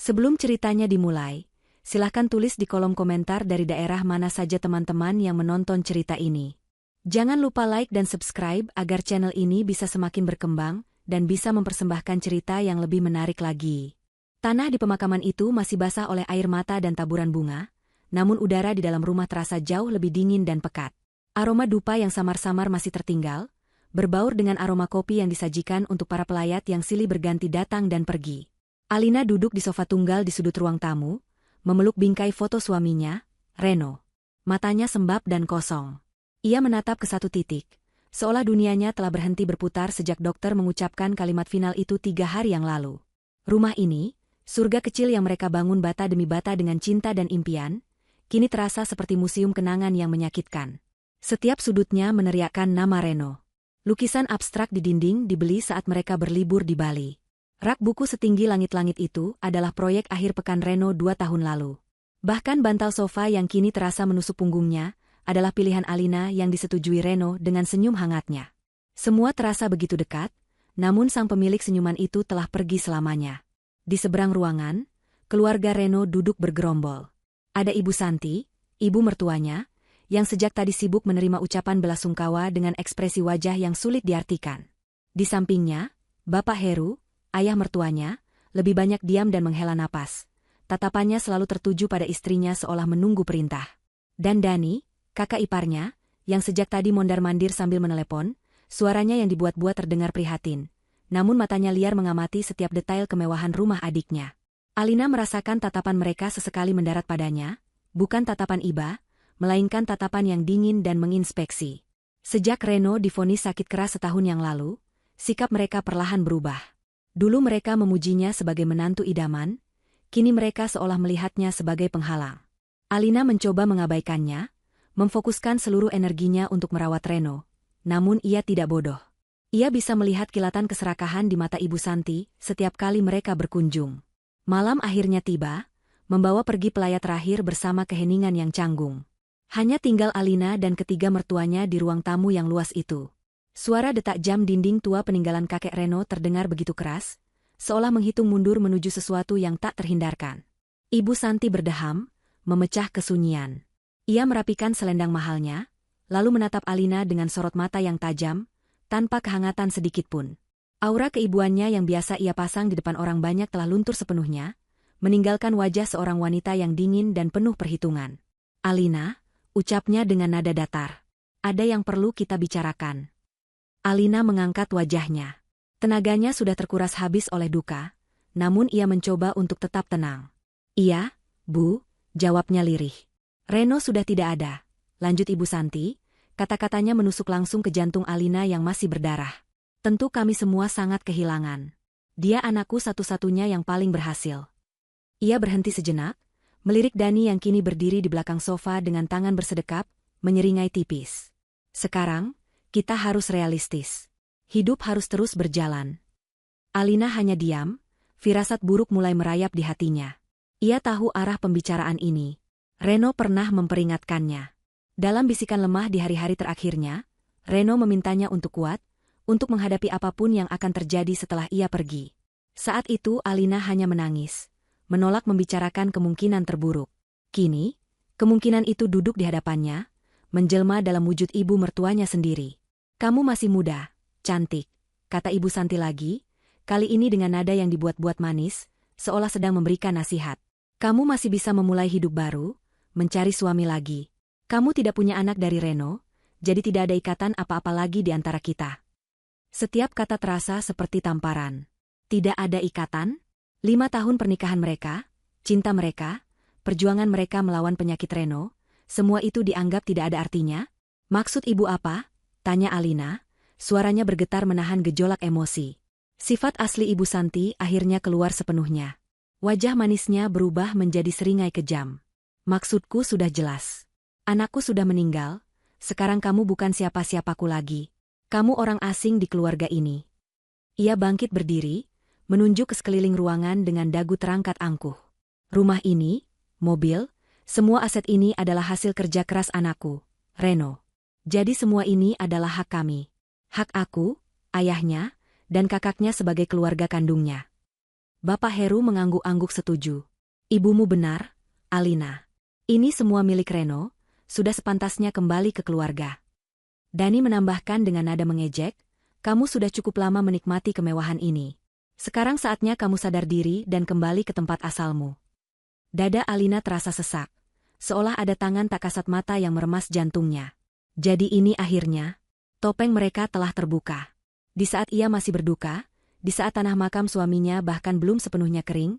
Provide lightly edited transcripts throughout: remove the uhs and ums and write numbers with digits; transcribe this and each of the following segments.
Sebelum ceritanya dimulai, silahkan tulis di kolom komentar dari daerah mana saja teman-teman yang menonton cerita ini. Jangan lupa like dan subscribe agar channel ini bisa semakin berkembang dan bisa mempersembahkan cerita yang lebih menarik lagi. Tanah di pemakaman itu masih basah oleh air mata dan taburan bunga, namun udara di dalam rumah terasa jauh lebih dingin dan pekat. Aroma dupa yang samar-samar masih tertinggal, berbaur dengan aroma kopi yang disajikan untuk para pelayat yang silih berganti datang dan pergi. Alina duduk di sofa tunggal di sudut ruang tamu, memeluk bingkai foto suaminya, Reno. Matanya sembab dan kosong. Ia menatap ke satu titik, seolah dunianya telah berhenti berputar sejak dokter mengucapkan kalimat final itu 3 hari yang lalu. Rumah ini, surga kecil yang mereka bangun bata demi bata dengan cinta dan impian, kini terasa seperti museum kenangan yang menyakitkan. Setiap sudutnya meneriakkan nama Reno. Lukisan abstrak di dinding dibeli saat mereka berlibur di Bali. Rak buku setinggi langit-langit itu adalah proyek akhir pekan Reno 2 tahun lalu. Bahkan bantal sofa yang kini terasa menusuk punggungnya adalah pilihan Alina yang disetujui Reno dengan senyum hangatnya. Semua terasa begitu dekat, namun sang pemilik senyuman itu telah pergi selamanya. Di seberang ruangan, keluarga Reno duduk bergerombol. Ada Ibu Santi, ibu mertuanya, yang sejak tadi sibuk menerima ucapan belasungkawa dengan ekspresi wajah yang sulit diartikan. Di sampingnya, Bapak Heru, ayah mertuanya, lebih banyak diam dan menghela napas. Tatapannya selalu tertuju pada istrinya seolah menunggu perintah. Dan Dani, kakak iparnya, yang sejak tadi mondar-mandir sambil menelepon, suaranya yang dibuat-buat terdengar prihatin. Namun matanya liar mengamati setiap detail kemewahan rumah adiknya. Alina merasakan tatapan mereka sesekali mendarat padanya, bukan tatapan iba, melainkan tatapan yang dingin dan menginspeksi. Sejak Reno divonis sakit keras setahun yang lalu, sikap mereka perlahan berubah. Dulu mereka memujinya sebagai menantu idaman, kini mereka seolah melihatnya sebagai penghalang. Alina mencoba mengabaikannya, memfokuskan seluruh energinya untuk merawat Reno, namun ia tidak bodoh. Ia bisa melihat kilatan keserakahan di mata Ibu Santi setiap kali mereka berkunjung. Malam akhirnya tiba, membawa pergi pelayat terakhir bersama keheningan yang canggung. Hanya tinggal Alina dan ketiga mertuanya di ruang tamu yang luas itu. Suara detak jam dinding tua peninggalan kakek Reno terdengar begitu keras, seolah menghitung mundur menuju sesuatu yang tak terhindarkan. Ibu Santi berdeham, memecah kesunyian. Ia merapikan selendang mahalnya, lalu menatap Alina dengan sorot mata yang tajam, tanpa kehangatan sedikitpun. Aura keibuannya yang biasa ia pasang di depan orang banyak telah luntur sepenuhnya, meninggalkan wajah seorang wanita yang dingin dan penuh perhitungan. Alina, ucapnya dengan nada datar. Ada yang perlu kita bicarakan. Alina mengangkat wajahnya. Tenaganya sudah terkuras habis oleh duka, namun ia mencoba untuk tetap tenang. Iya, Bu, jawabnya lirih. Reno sudah tidak ada, lanjut Ibu Santi, kata-katanya menusuk langsung ke jantung Alina yang masih berdarah. Tentu kami semua sangat kehilangan. Dia anakku satu-satunya yang paling berhasil. Ia berhenti sejenak, melirik Dani yang kini berdiri di belakang sofa dengan tangan bersedekap, menyeringai tipis. Sekarang, kita harus realistis. Hidup harus terus berjalan. Alina hanya diam, firasat buruk mulai merayap di hatinya. Ia tahu arah pembicaraan ini. Reno pernah memperingatkannya. Dalam bisikan lemah di hari-hari terakhirnya, Reno memintanya untuk kuat, untuk menghadapi apapun yang akan terjadi setelah ia pergi. Saat itu Alina hanya menangis, menolak membicarakan kemungkinan terburuk. Kini, kemungkinan itu duduk di hadapannya, menjelma dalam wujud ibu mertuanya sendiri. Kamu masih muda, cantik, kata Ibu Santi lagi, kali ini dengan nada yang dibuat-buat manis, seolah sedang memberikan nasihat. Kamu masih bisa memulai hidup baru, mencari suami lagi. Kamu tidak punya anak dari Reno, jadi tidak ada ikatan apa-apa lagi di antara kita. Setiap kata terasa seperti tamparan. Tidak ada ikatan? 5 tahun pernikahan mereka, cinta mereka, perjuangan mereka melawan penyakit Reno, semua itu dianggap tidak ada artinya? Maksud ibu apa? Tanya Alina, suaranya bergetar menahan gejolak emosi. Sifat asli Ibu Santi akhirnya keluar sepenuhnya. Wajah manisnya berubah menjadi seringai kejam. Maksudku sudah jelas. Anakku sudah meninggal, sekarang kamu bukan siapa-siapaku lagi. Kamu orang asing di keluarga ini. Ia bangkit berdiri, menunjuk ke sekeliling ruangan dengan dagu terangkat angkuh. Rumah ini, mobil, semua aset ini adalah hasil kerja keras anakku, Reno. Jadi semua ini adalah hak kami. Hak aku, ayahnya, dan kakaknya sebagai keluarga kandungnya. Bapak Heru mengangguk-angguk setuju. Ibumu benar, Alina. Ini semua milik Reno, sudah sepantasnya kembali ke keluarga. Dani menambahkan dengan nada mengejek, kamu sudah cukup lama menikmati kemewahan ini. Sekarang saatnya kamu sadar diri dan kembali ke tempat asalmu. Dada Alina terasa sesak, seolah ada tangan tak kasat mata yang meremas jantungnya. Jadi ini akhirnya, topeng mereka telah terbuka. Di saat ia masih berduka, di saat tanah makam suaminya bahkan belum sepenuhnya kering,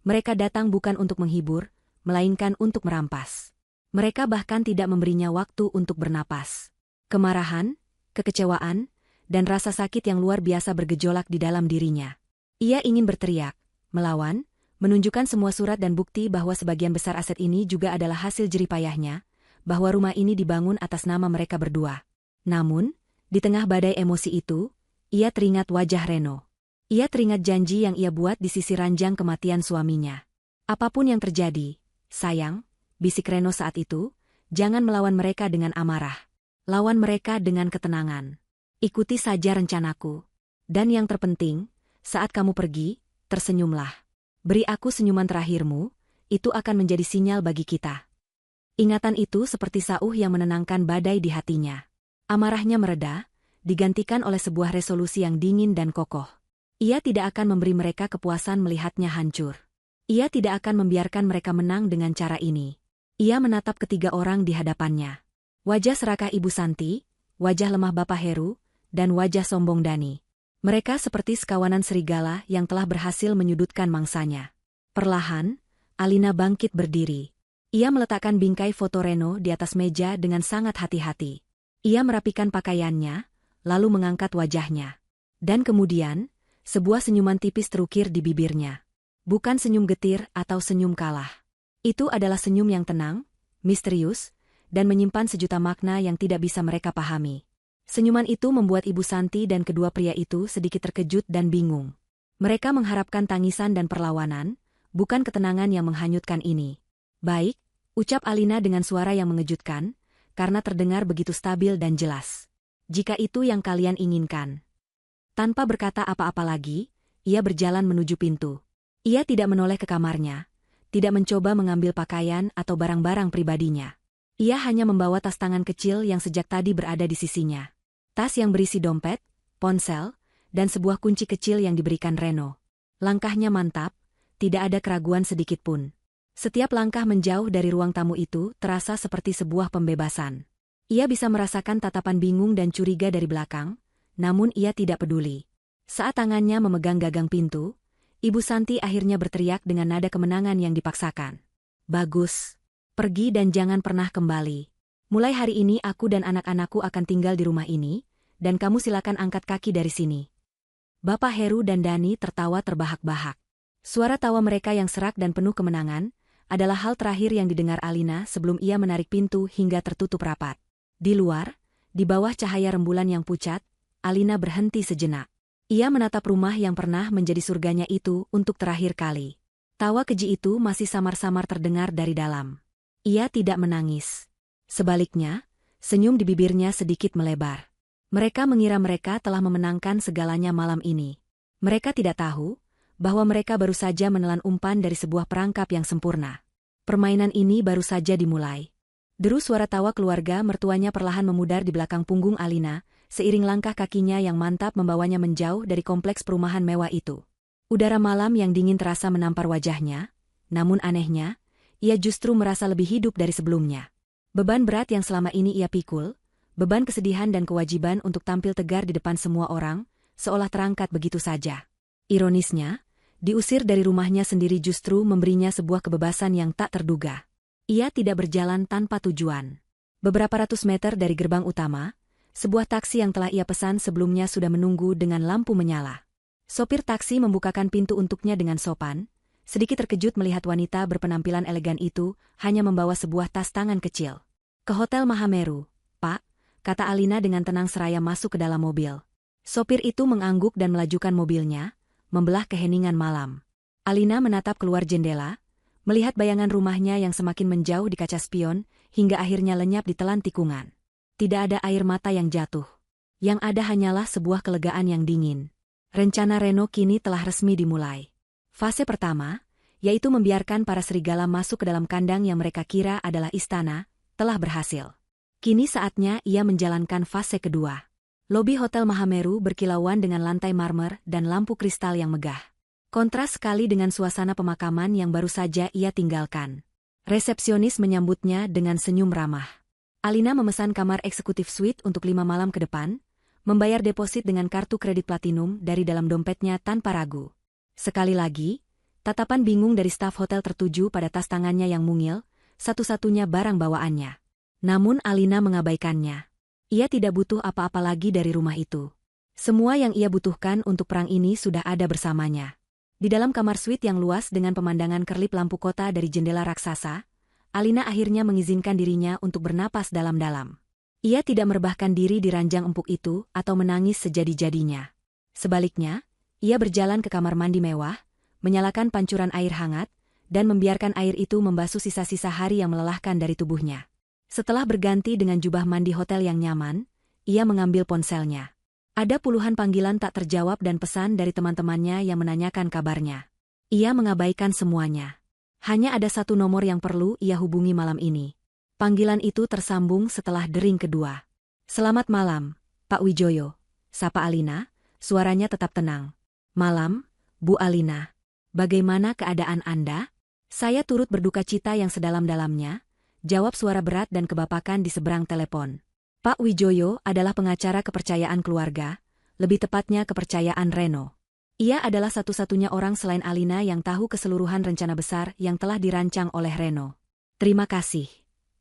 mereka datang bukan untuk menghibur, melainkan untuk merampas. Mereka bahkan tidak memberinya waktu untuk bernapas. Kemarahan, kekecewaan, dan rasa sakit yang luar biasa bergejolak di dalam dirinya. Ia ingin berteriak, melawan, menunjukkan semua surat dan bukti bahwa sebagian besar aset ini juga adalah hasil jeripayahnya, bahwa rumah ini dibangun atas nama mereka berdua. Namun, di tengah badai emosi itu, ia teringat wajah Reno. Ia teringat janji yang ia buat di sisi ranjang kematian suaminya. Apapun yang terjadi, sayang, bisik Reno saat itu, jangan melawan mereka dengan amarah. Lawan mereka dengan ketenangan. Ikuti saja rencanaku. Dan yang terpenting, saat kamu pergi, tersenyumlah. Beri aku senyuman terakhirmu, itu akan menjadi sinyal bagi kita. Ingatan itu seperti sauh yang menenangkan badai di hatinya. Amarahnya mereda, digantikan oleh sebuah resolusi yang dingin dan kokoh. Ia tidak akan memberi mereka kepuasan melihatnya hancur. Ia tidak akan membiarkan mereka menang dengan cara ini. Ia menatap ketiga orang di hadapannya. Wajah serakah Ibu Santi, wajah lemah Bapak Heru, dan wajah sombong Dani. Mereka seperti sekawanan serigala yang telah berhasil menyudutkan mangsanya. Perlahan, Alina bangkit berdiri. Ia meletakkan bingkai foto Reno di atas meja dengan sangat hati-hati. Ia merapikan pakaiannya, lalu mengangkat wajahnya. Dan kemudian, sebuah senyuman tipis terukir di bibirnya. Bukan senyum getir atau senyum kalah. Itu adalah senyum yang tenang, misterius, dan menyimpan sejuta makna yang tidak bisa mereka pahami. Senyuman itu membuat Ibu Santi dan kedua pria itu sedikit terkejut dan bingung. Mereka mengharapkan tangisan dan perlawanan, bukan ketenangan yang menghanyutkan ini. Baik, ucap Alina dengan suara yang mengejutkan, karena terdengar begitu stabil dan jelas. Jika itu yang kalian inginkan. Tanpa berkata apa-apa lagi, ia berjalan menuju pintu. Ia tidak menoleh ke kamarnya, tidak mencoba mengambil pakaian atau barang-barang pribadinya. Ia hanya membawa tas tangan kecil yang sejak tadi berada di sisinya. Tas yang berisi dompet, ponsel, dan sebuah kunci kecil yang diberikan Reno. Langkahnya mantap, tidak ada keraguan sedikitpun. Setiap langkah menjauh dari ruang tamu itu terasa seperti sebuah pembebasan. Ia bisa merasakan tatapan bingung dan curiga dari belakang, namun ia tidak peduli. Saat tangannya memegang gagang pintu, Ibu Santi akhirnya berteriak dengan nada kemenangan yang dipaksakan. Bagus. Pergi dan jangan pernah kembali. Mulai hari ini aku dan anak-anakku akan tinggal di rumah ini, dan kamu silakan angkat kaki dari sini. Bapak Heru dan Dani tertawa terbahak-bahak. Suara tawa mereka yang serak dan penuh kemenangan, adalah hal terakhir yang didengar Alina sebelum ia menarik pintu hingga tertutup rapat. Di luar, di bawah cahaya rembulan yang pucat, Alina berhenti sejenak. Ia menatap rumah yang pernah menjadi surganya itu untuk terakhir kali. Tawa keji itu masih samar-samar terdengar dari dalam. Ia tidak menangis. Sebaliknya, senyum di bibirnya sedikit melebar. Mereka mengira mereka telah memenangkan segalanya malam ini. Mereka tidak tahu bahwa mereka baru saja menelan umpan dari sebuah perangkap yang sempurna. Permainan ini baru saja dimulai. Deru suara tawa keluarga mertuanya perlahan memudar di belakang punggung Alina, seiring langkah kakinya yang mantap membawanya menjauh dari kompleks perumahan mewah itu. Udara malam yang dingin terasa menampar wajahnya, namun anehnya, ia justru merasa lebih hidup dari sebelumnya. Beban berat yang selama ini ia pikul, beban kesedihan dan kewajiban untuk tampil tegar di depan semua orang, seolah terangkat begitu saja. Ironisnya, diusir dari rumahnya sendiri justru memberinya sebuah kebebasan yang tak terduga. Ia tidak berjalan tanpa tujuan. Beberapa ratus meter dari gerbang utama, sebuah taksi yang telah ia pesan sebelumnya sudah menunggu dengan lampu menyala. Sopir taksi membukakan pintu untuknya dengan sopan, sedikit terkejut melihat wanita berpenampilan elegan itu hanya membawa sebuah tas tangan kecil. Ke Hotel Mahameru, Pak, kata Alina dengan tenang seraya masuk ke dalam mobil. Sopir itu mengangguk dan melajukan mobilnya, membelah keheningan malam. Alina menatap keluar jendela, melihat bayangan rumahnya yang semakin menjauh di kaca spion, hingga akhirnya lenyap di telan tikungan. Tidak ada air mata yang jatuh. Yang ada hanyalah sebuah kelegaan yang dingin. Rencana Reno kini telah resmi dimulai. Fase pertama, yaitu membiarkan para serigala masuk ke dalam kandang yang mereka kira adalah istana, telah berhasil. Kini saatnya ia menjalankan fase kedua. Lobi Hotel Mahameru berkilauan dengan lantai marmer dan lampu kristal yang megah. Kontras sekali dengan suasana pemakaman yang baru saja ia tinggalkan. Resepsionis menyambutnya dengan senyum ramah. Alina memesan kamar eksekutif suite untuk 5 malam ke depan, membayar deposit dengan kartu kredit platinum dari dalam dompetnya tanpa ragu. Sekali lagi, tatapan bingung dari staf hotel tertuju pada tas tangannya yang mungil, satu-satunya barang bawaannya. Namun Alina mengabaikannya. Ia tidak butuh apa-apa lagi dari rumah itu. Semua yang ia butuhkan untuk perang ini sudah ada bersamanya. Di dalam kamar suite yang luas dengan pemandangan kerlip lampu kota dari jendela raksasa, Alina akhirnya mengizinkan dirinya untuk bernapas dalam-dalam. Ia tidak merebahkan diri di ranjang empuk itu atau menangis sejadi-jadinya. Sebaliknya, ia berjalan ke kamar mandi mewah, menyalakan pancuran air hangat, dan membiarkan air itu membasuh sisa-sisa hari yang melelahkan dari tubuhnya. Setelah berganti dengan jubah mandi hotel yang nyaman, ia mengambil ponselnya. Ada puluhan panggilan tak terjawab dan pesan dari teman-temannya yang menanyakan kabarnya. Ia mengabaikan semuanya. Hanya ada satu nomor yang perlu ia hubungi malam ini. Panggilan itu tersambung setelah dering kedua. "Selamat malam, Pak Wijoyo," sapa Alina, suaranya tetap tenang. "Malam, Bu Alina. Bagaimana keadaan Anda?" "Saya turut berduka cita yang sedalam-dalamnya," jawab suara berat dan kebapakan di seberang telepon. Pak Wijoyo adalah pengacara kepercayaan keluarga, lebih tepatnya kepercayaan Reno. Ia adalah satu-satunya orang selain Alina yang tahu keseluruhan rencana besar yang telah dirancang oleh Reno. "Terima kasih,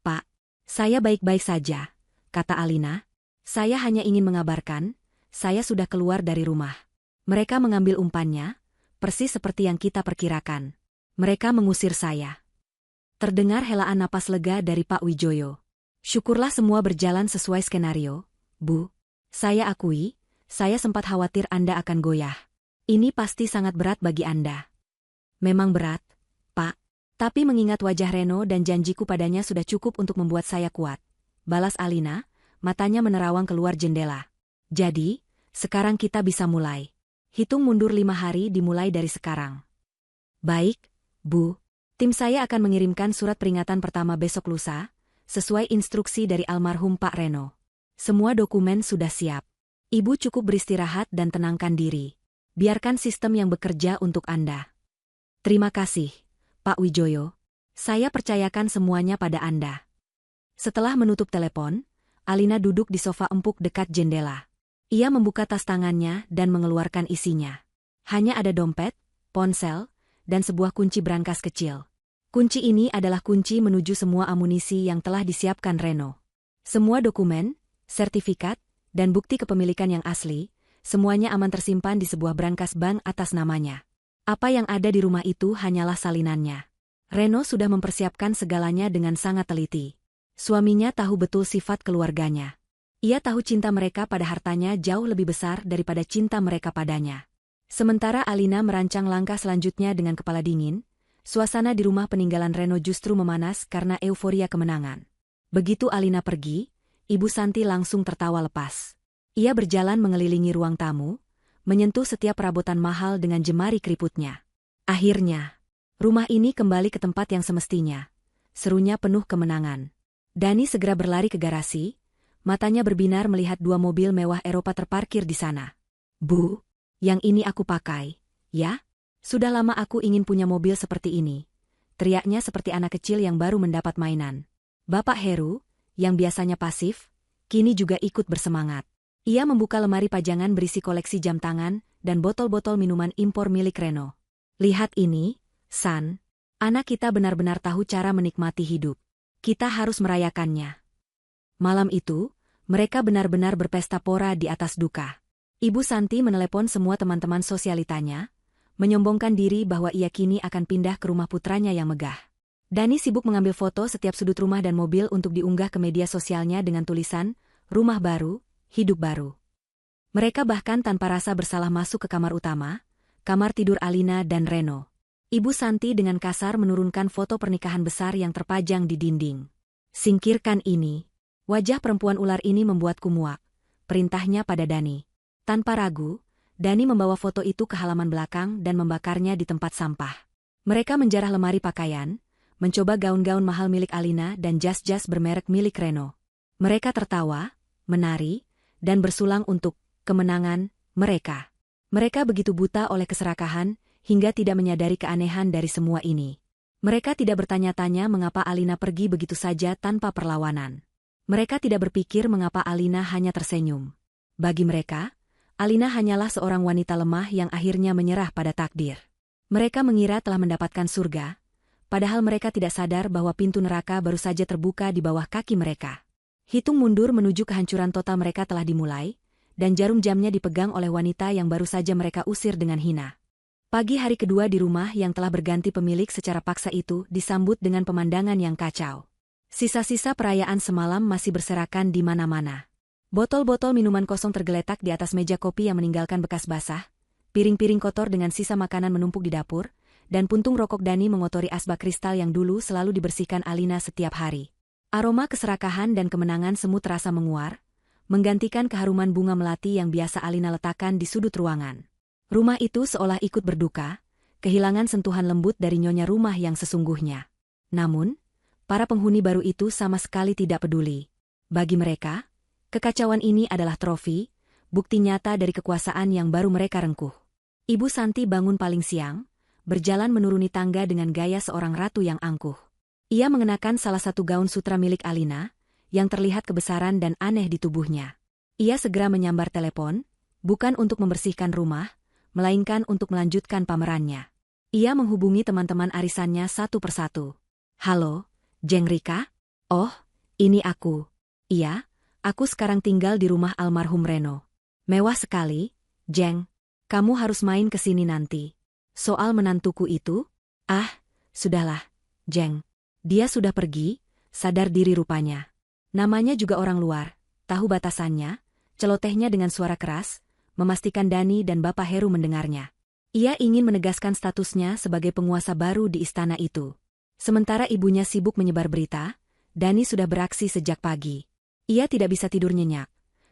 Pak. Saya baik-baik saja," kata Alina. "Saya hanya ingin mengabarkan, saya sudah keluar dari rumah." Mereka mengambil umpannya, persis seperti yang kita perkirakan. "Mereka mengusir saya." Terdengar helaan napas lega dari Pak Wijoyo. "Syukurlah semua berjalan sesuai skenario, Bu. Saya akui, saya sempat khawatir Anda akan goyah. Ini pasti sangat berat bagi Anda." "Memang berat, Pak. Tapi mengingat wajah Reno dan janjiku padanya sudah cukup untuk membuat saya kuat," balas Alina, matanya menerawang keluar jendela. "Jadi, sekarang kita bisa mulai. Hitung mundur 5 hari dimulai dari sekarang." "Baik, Bu. Tim saya akan mengirimkan surat peringatan pertama besok lusa, sesuai instruksi dari almarhum Pak Reno. Semua dokumen sudah siap. Ibu cukup beristirahat dan tenangkan diri. Biarkan sistem yang bekerja untuk Anda." "Terima kasih, Pak Wijoyo. Saya percayakan semuanya pada Anda." Setelah menutup telepon, Alina duduk di sofa empuk dekat jendela. Ia membuka tas tangannya dan mengeluarkan isinya. Hanya ada dompet, ponsel, dan sebuah kunci brankas kecil. Kunci ini adalah kunci menuju semua amunisi yang telah disiapkan Reno. Semua dokumen, sertifikat, dan bukti kepemilikan yang asli, semuanya aman tersimpan di sebuah brankas bank atas namanya. Apa yang ada di rumah itu hanyalah salinannya. Reno sudah mempersiapkan segalanya dengan sangat teliti. Suaminya tahu betul sifat keluarganya. Ia tahu cinta mereka pada hartanya jauh lebih besar daripada cinta mereka padanya. Sementara Alina merancang langkah selanjutnya dengan kepala dingin, suasana di rumah peninggalan Reno justru memanas karena euforia kemenangan. Begitu Alina pergi, Ibu Santi langsung tertawa lepas. Ia berjalan mengelilingi ruang tamu, menyentuh setiap perabotan mahal dengan jemari keriputnya. "Akhirnya, rumah ini kembali ke tempat yang semestinya," serunya penuh kemenangan. Dani segera berlari ke garasi, matanya berbinar melihat 2 mobil mewah Eropa terparkir di sana. "Bu, yang ini aku pakai, ya? Sudah lama aku ingin punya mobil seperti ini," teriaknya seperti anak kecil yang baru mendapat mainan. Bapak Heru, yang biasanya pasif, kini juga ikut bersemangat. Ia membuka lemari pajangan berisi koleksi jam tangan dan botol-botol minuman impor milik Reno. "Lihat ini, San. Anak kita benar-benar tahu cara menikmati hidup. Kita harus merayakannya." Malam itu, mereka benar-benar berpesta pora di atas duka. Ibu Santi menelepon semua teman-teman sosialitanya, menyombongkan diri bahwa ia kini akan pindah ke rumah putranya yang megah. Dani sibuk mengambil foto setiap sudut rumah dan mobil untuk diunggah ke media sosialnya dengan tulisan, "Rumah baru, hidup baru." Mereka bahkan tanpa rasa bersalah masuk ke kamar utama, kamar tidur Alina dan Reno. Ibu Santi dengan kasar menurunkan foto pernikahan besar yang terpajang di dinding. "Singkirkan ini." Wajah perempuan ular ini membuatku muak, perintahnya pada Dani. Tanpa ragu, Dani membawa foto itu ke halaman belakang dan membakarnya di tempat sampah. Mereka menjarah lemari pakaian, mencoba gaun-gaun mahal milik Alina dan jas-jas bermerek milik Reno. Mereka tertawa, menari, dan bersulang untuk kemenangan mereka. Mereka begitu buta oleh keserakahan, hingga tidak menyadari keanehan dari semua ini. Mereka tidak bertanya-tanya mengapa Alina pergi begitu saja tanpa perlawanan. Mereka tidak berpikir mengapa Alina hanya tersenyum. Bagi mereka, Alina hanyalah seorang wanita lemah yang akhirnya menyerah pada takdir. Mereka mengira telah mendapatkan surga, padahal mereka tidak sadar bahwa pintu neraka baru saja terbuka di bawah kaki mereka. Hitung mundur menuju kehancuran total mereka telah dimulai, dan jarum jamnya dipegang oleh wanita yang baru saja mereka usir dengan hina. Pagi hari kedua di rumah yang telah berganti pemilik secara paksa itu disambut dengan pemandangan yang kacau. Sisa-sisa perayaan semalam masih berserakan di mana-mana. Botol-botol minuman kosong tergeletak di atas meja kopi yang meninggalkan bekas basah, piring-piring kotor dengan sisa makanan menumpuk di dapur, dan puntung rokok Dani mengotori asbak kristal yang dulu selalu dibersihkan Alina setiap hari. Aroma keserakahan dan kemenangan semu terasa menguar, menggantikan keharuman bunga melati yang biasa Alina letakkan di sudut ruangan. Rumah itu seolah ikut berduka, kehilangan sentuhan lembut dari nyonya rumah yang sesungguhnya. Namun, para penghuni baru itu sama sekali tidak peduli. Bagi mereka, kekacauan ini adalah trofi, bukti nyata dari kekuasaan yang baru mereka rengkuh. Ibu Santi bangun paling siang, berjalan menuruni tangga dengan gaya seorang ratu yang angkuh. Ia mengenakan salah satu gaun sutra milik Alina, yang terlihat kebesaran dan aneh di tubuhnya. Ia segera menyambar telepon, bukan untuk membersihkan rumah, melainkan untuk melanjutkan pamerannya. Ia menghubungi teman-teman arisannya satu persatu. "Halo, Jeng Rika? Oh, ini aku. Iya, aku sekarang tinggal di rumah almarhum Reno. Mewah sekali, Jeng. Kamu harus main ke sini nanti. Soal menantuku itu? Ah, sudahlah, Jeng. Dia sudah pergi, sadar diri rupanya. Namanya juga orang luar, tahu batasannya," celotehnya dengan suara keras, memastikan Dani dan Bapak Heru mendengarnya. Ia ingin menegaskan statusnya sebagai penguasa baru di istana itu. Sementara ibunya sibuk menyebar berita, Dani sudah beraksi sejak pagi. Ia tidak bisa tidur nyenyak,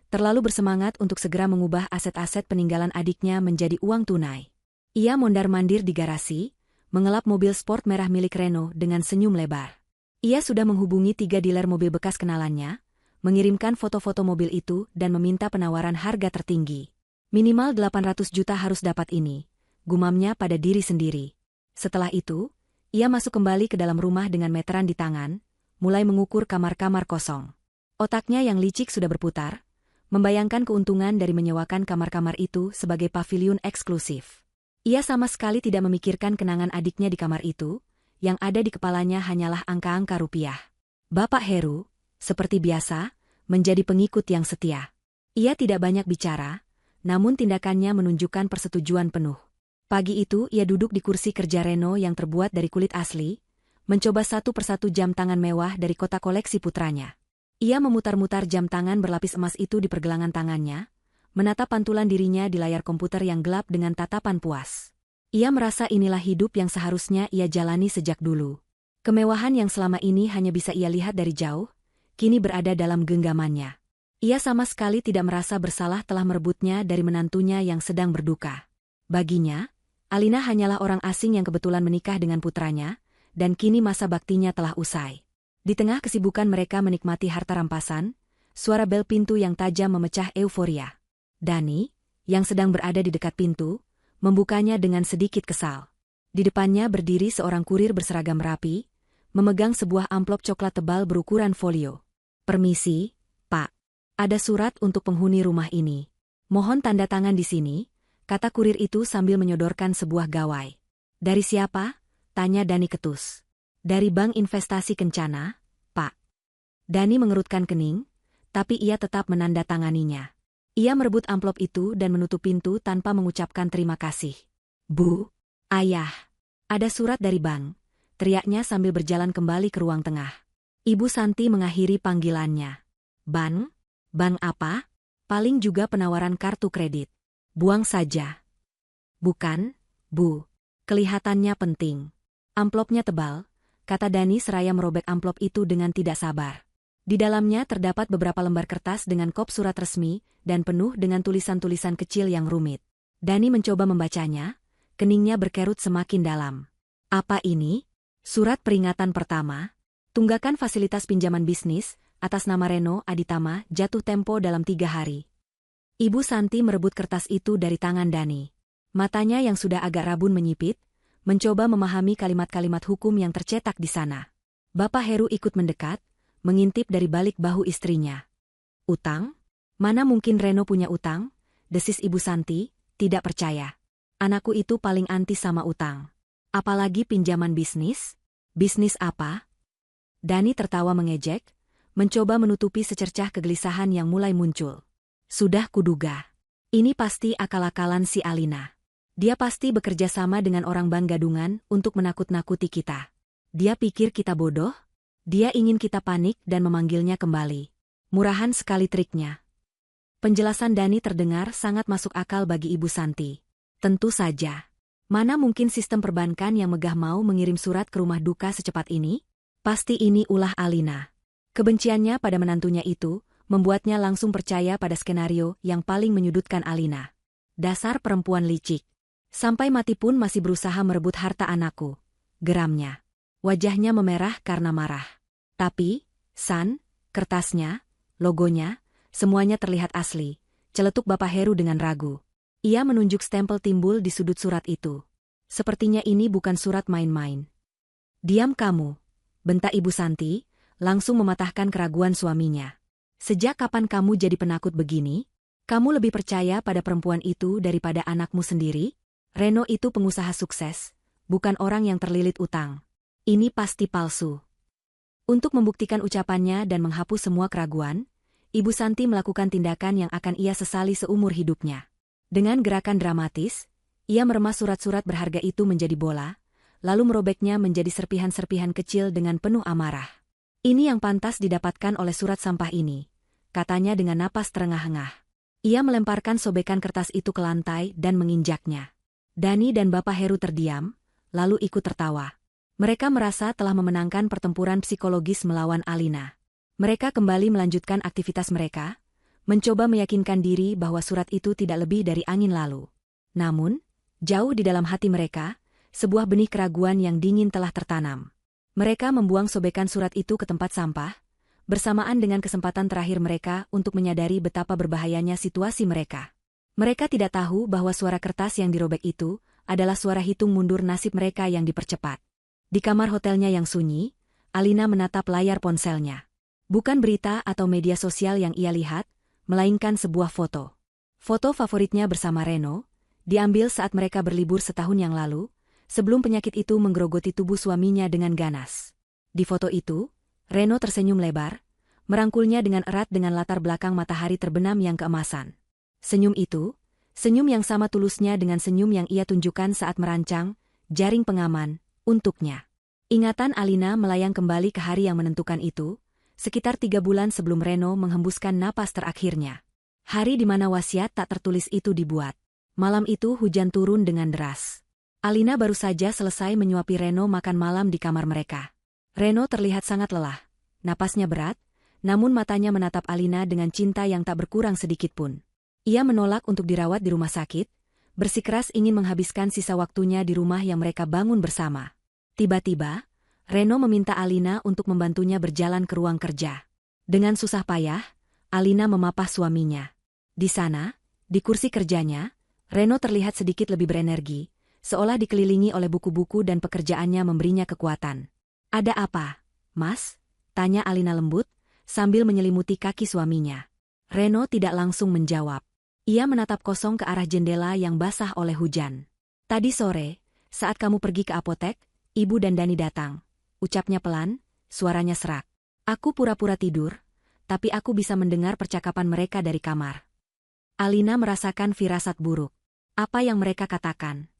terlalu bersemangat untuk segera mengubah aset-aset peninggalan adiknya menjadi uang tunai. Ia mondar-mandir di garasi, mengelap mobil sport merah milik Reno dengan senyum lebar. Ia sudah menghubungi 3 dealer mobil bekas kenalannya, mengirimkan foto-foto mobil itu dan meminta penawaran harga tertinggi. Minimal 800 juta harus dapat ini, gumamnya pada diri sendiri. Setelah itu, ia masuk kembali ke dalam rumah dengan meteran di tangan, mulai mengukur kamar-kamar kosong. Otaknya yang licik sudah berputar, membayangkan keuntungan dari menyewakan kamar-kamar itu sebagai paviliun eksklusif. Ia sama sekali tidak memikirkan kenangan adiknya di kamar itu, yang ada di kepalanya hanyalah angka-angka rupiah. Bapak Heru, seperti biasa, menjadi pengikut yang setia. Ia tidak banyak bicara, namun tindakannya menunjukkan persetujuan penuh. Pagi itu ia duduk di kursi kerja Reno yang terbuat dari kulit asli, mencoba satu persatu jam tangan mewah dari kotak koleksi putranya. Ia memutar-mutar jam tangan berlapis emas itu di pergelangan tangannya, menatap pantulan dirinya di layar komputer yang gelap dengan tatapan puas. Ia merasa inilah hidup yang seharusnya ia jalani sejak dulu. Kemewahan yang selama ini hanya bisa ia lihat dari jauh, kini berada dalam genggamannya. Ia sama sekali tidak merasa bersalah telah merebutnya dari menantunya yang sedang berduka. Baginya, Alina hanyalah orang asing yang kebetulan menikah dengan putranya, dan kini masa baktinya telah usai. Di tengah kesibukan mereka menikmati harta rampasan, suara bel pintu yang tajam memecah euforia. Dani, yang sedang berada di dekat pintu, membukanya dengan sedikit kesal. Di depannya berdiri seorang kurir berseragam rapi, memegang sebuah amplop coklat tebal berukuran folio. "Permisi, Pak. Ada surat untuk penghuni rumah ini. Mohon tanda tangan di sini," kata kurir itu sambil menyodorkan sebuah gawai. "Dari siapa?" tanya Dani ketus. "Dari Bank Investasi Kencana, Pak." Dani mengerutkan kening, tapi ia tetap menandatanganinya. Ia merebut amplop itu dan menutup pintu tanpa mengucapkan terima kasih. "Bu, Ayah, ada surat dari bank," teriaknya sambil berjalan kembali ke ruang tengah. Ibu Santi mengakhiri panggilannya. "Bank? Bank apa? Paling juga penawaran kartu kredit. Buang saja." "Bukan, Bu. Kelihatannya penting." "Amplopnya tebal," kata Dani seraya merobek amplop itu dengan tidak sabar. Di dalamnya terdapat beberapa lembar kertas dengan kop surat resmi dan penuh dengan tulisan-tulisan kecil yang rumit. Dani mencoba membacanya, keningnya berkerut semakin dalam. Apa ini? Surat peringatan pertama. Tunggakan fasilitas pinjaman bisnis, atas nama Reno Aditama, jatuh tempo dalam 3 hari. Ibu Santi merebut kertas itu dari tangan Dani. Matanya yang sudah agak rabun menyipit, mencoba memahami kalimat-kalimat hukum yang tercetak di sana. Bapak Heru ikut mendekat, mengintip dari balik bahu istrinya. Utang? Mana mungkin Reno punya utang? Desis Ibu Santi, tidak percaya. Anakku itu paling anti sama utang. Apalagi pinjaman bisnis? Bisnis apa? Dani tertawa mengejek, mencoba menutupi secercah kegelisahan yang mulai muncul. Sudah kuduga. Ini pasti akal-akalan si Alina. Dia pasti bekerja sama dengan orang Bank Gadungan untuk menakut-nakuti kita. Dia pikir kita bodoh? Dia ingin kita panik dan memanggilnya kembali. Murahan sekali triknya. Penjelasan Dani terdengar sangat masuk akal bagi Ibu Santi. Tentu saja. Mana mungkin sistem perbankan yang megah mau mengirim surat ke rumah duka secepat ini? Pasti ini ulah Alina. Kebenciannya pada menantunya itu membuatnya langsung percaya pada skenario yang paling menyudutkan Alina. Dasar perempuan licik. Sampai mati pun masih berusaha merebut harta anakku. Geramnya. Wajahnya memerah karena marah. Tapi, San, kertasnya, logonya, semuanya terlihat asli. Celetuk Bapak Heru dengan ragu. Ia menunjuk stempel timbul di sudut surat itu. Sepertinya ini bukan surat main-main. Diam kamu, bentak Ibu Santi, langsung mematahkan keraguan suaminya. Sejak kapan kamu jadi penakut begini? Kamu lebih percaya pada perempuan itu daripada anakmu sendiri? Reno itu pengusaha sukses, bukan orang yang terlilit utang. Ini pasti palsu. Untuk membuktikan ucapannya dan menghapus semua keraguan, Ibu Santi melakukan tindakan yang akan ia sesali seumur hidupnya. Dengan gerakan dramatis, ia meremas surat-surat berharga itu menjadi bola, lalu merobeknya menjadi serpihan-serpihan kecil dengan penuh amarah. Ini yang pantas didapatkan oleh surat sampah ini, katanya dengan napas terengah-engah. Ia melemparkan sobekan kertas itu ke lantai dan menginjaknya. Dani dan Bapak Heru terdiam, lalu ikut tertawa. Mereka merasa telah memenangkan pertempuran psikologis melawan Alina. Mereka kembali melanjutkan aktivitas mereka, mencoba meyakinkan diri bahwa surat itu tidak lebih dari angin lalu. Namun, jauh di dalam hati mereka, sebuah benih keraguan yang dingin telah tertanam. Mereka membuang sobekan surat itu ke tempat sampah, bersamaan dengan kesempatan terakhir mereka untuk menyadari betapa berbahayanya situasi mereka. Mereka tidak tahu bahwa suara kertas yang dirobek itu adalah suara hitung mundur nasib mereka yang dipercepat. Di kamar hotelnya yang sunyi, Alina menatap layar ponselnya. Bukan berita atau media sosial yang ia lihat, melainkan sebuah foto. Foto favoritnya bersama Reno, diambil saat mereka berlibur setahun yang lalu, sebelum penyakit itu menggerogoti tubuh suaminya dengan ganas. Di foto itu, Reno tersenyum lebar, merangkulnya dengan erat dengan latar belakang matahari terbenam yang keemasan. Senyum itu, senyum yang sama tulusnya dengan senyum yang ia tunjukkan saat merancang jaring pengaman untuknya. Ingatan Alina melayang kembali ke hari yang menentukan itu, sekitar 3 bulan sebelum Reno menghembuskan napas terakhirnya. Hari di mana wasiat tak tertulis itu dibuat. Malam itu hujan turun dengan deras. Alina baru saja selesai menyuapi Reno makan malam di kamar mereka. Reno terlihat sangat lelah, napasnya berat, namun matanya menatap Alina dengan cinta yang tak berkurang sedikitpun. Ia menolak untuk dirawat di rumah sakit, bersikeras ingin menghabiskan sisa waktunya di rumah yang mereka bangun bersama. Tiba-tiba, Reno meminta Alina untuk membantunya berjalan ke ruang kerja. Dengan susah payah, Alina memapah suaminya. Di sana, di kursi kerjanya, Reno terlihat sedikit lebih berenergi, seolah dikelilingi oleh buku-buku dan pekerjaannya memberinya kekuatan. Ada apa, Mas? Tanya Alina lembut, sambil menyelimuti kaki suaminya. Reno tidak langsung menjawab. Ia menatap kosong ke arah jendela yang basah oleh hujan. Tadi sore, saat kamu pergi ke apotek, Ibu dan Dani datang. Ucapnya pelan, suaranya serak. Aku pura-pura tidur, tapi aku bisa mendengar percakapan mereka dari kamar. Alina merasakan firasat buruk. Apa yang mereka katakan?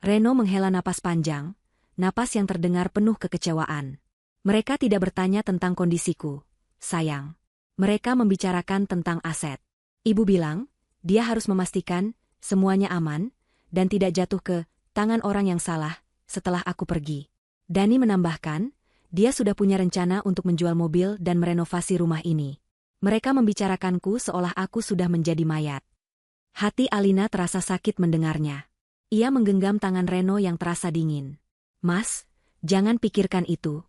Reno menghela napas panjang, napas yang terdengar penuh kekecewaan. Mereka tidak bertanya tentang kondisiku, sayang. Mereka membicarakan tentang aset. Ibu bilang, dia harus memastikan semuanya aman dan tidak jatuh ke tangan orang yang salah setelah aku pergi. Dani menambahkan, dia sudah punya rencana untuk menjual mobil dan merenovasi rumah ini. Mereka membicarakanku seolah aku sudah menjadi mayat. Hati Alina terasa sakit mendengarnya. Ia menggenggam tangan Reno yang terasa dingin. Mas, jangan pikirkan itu.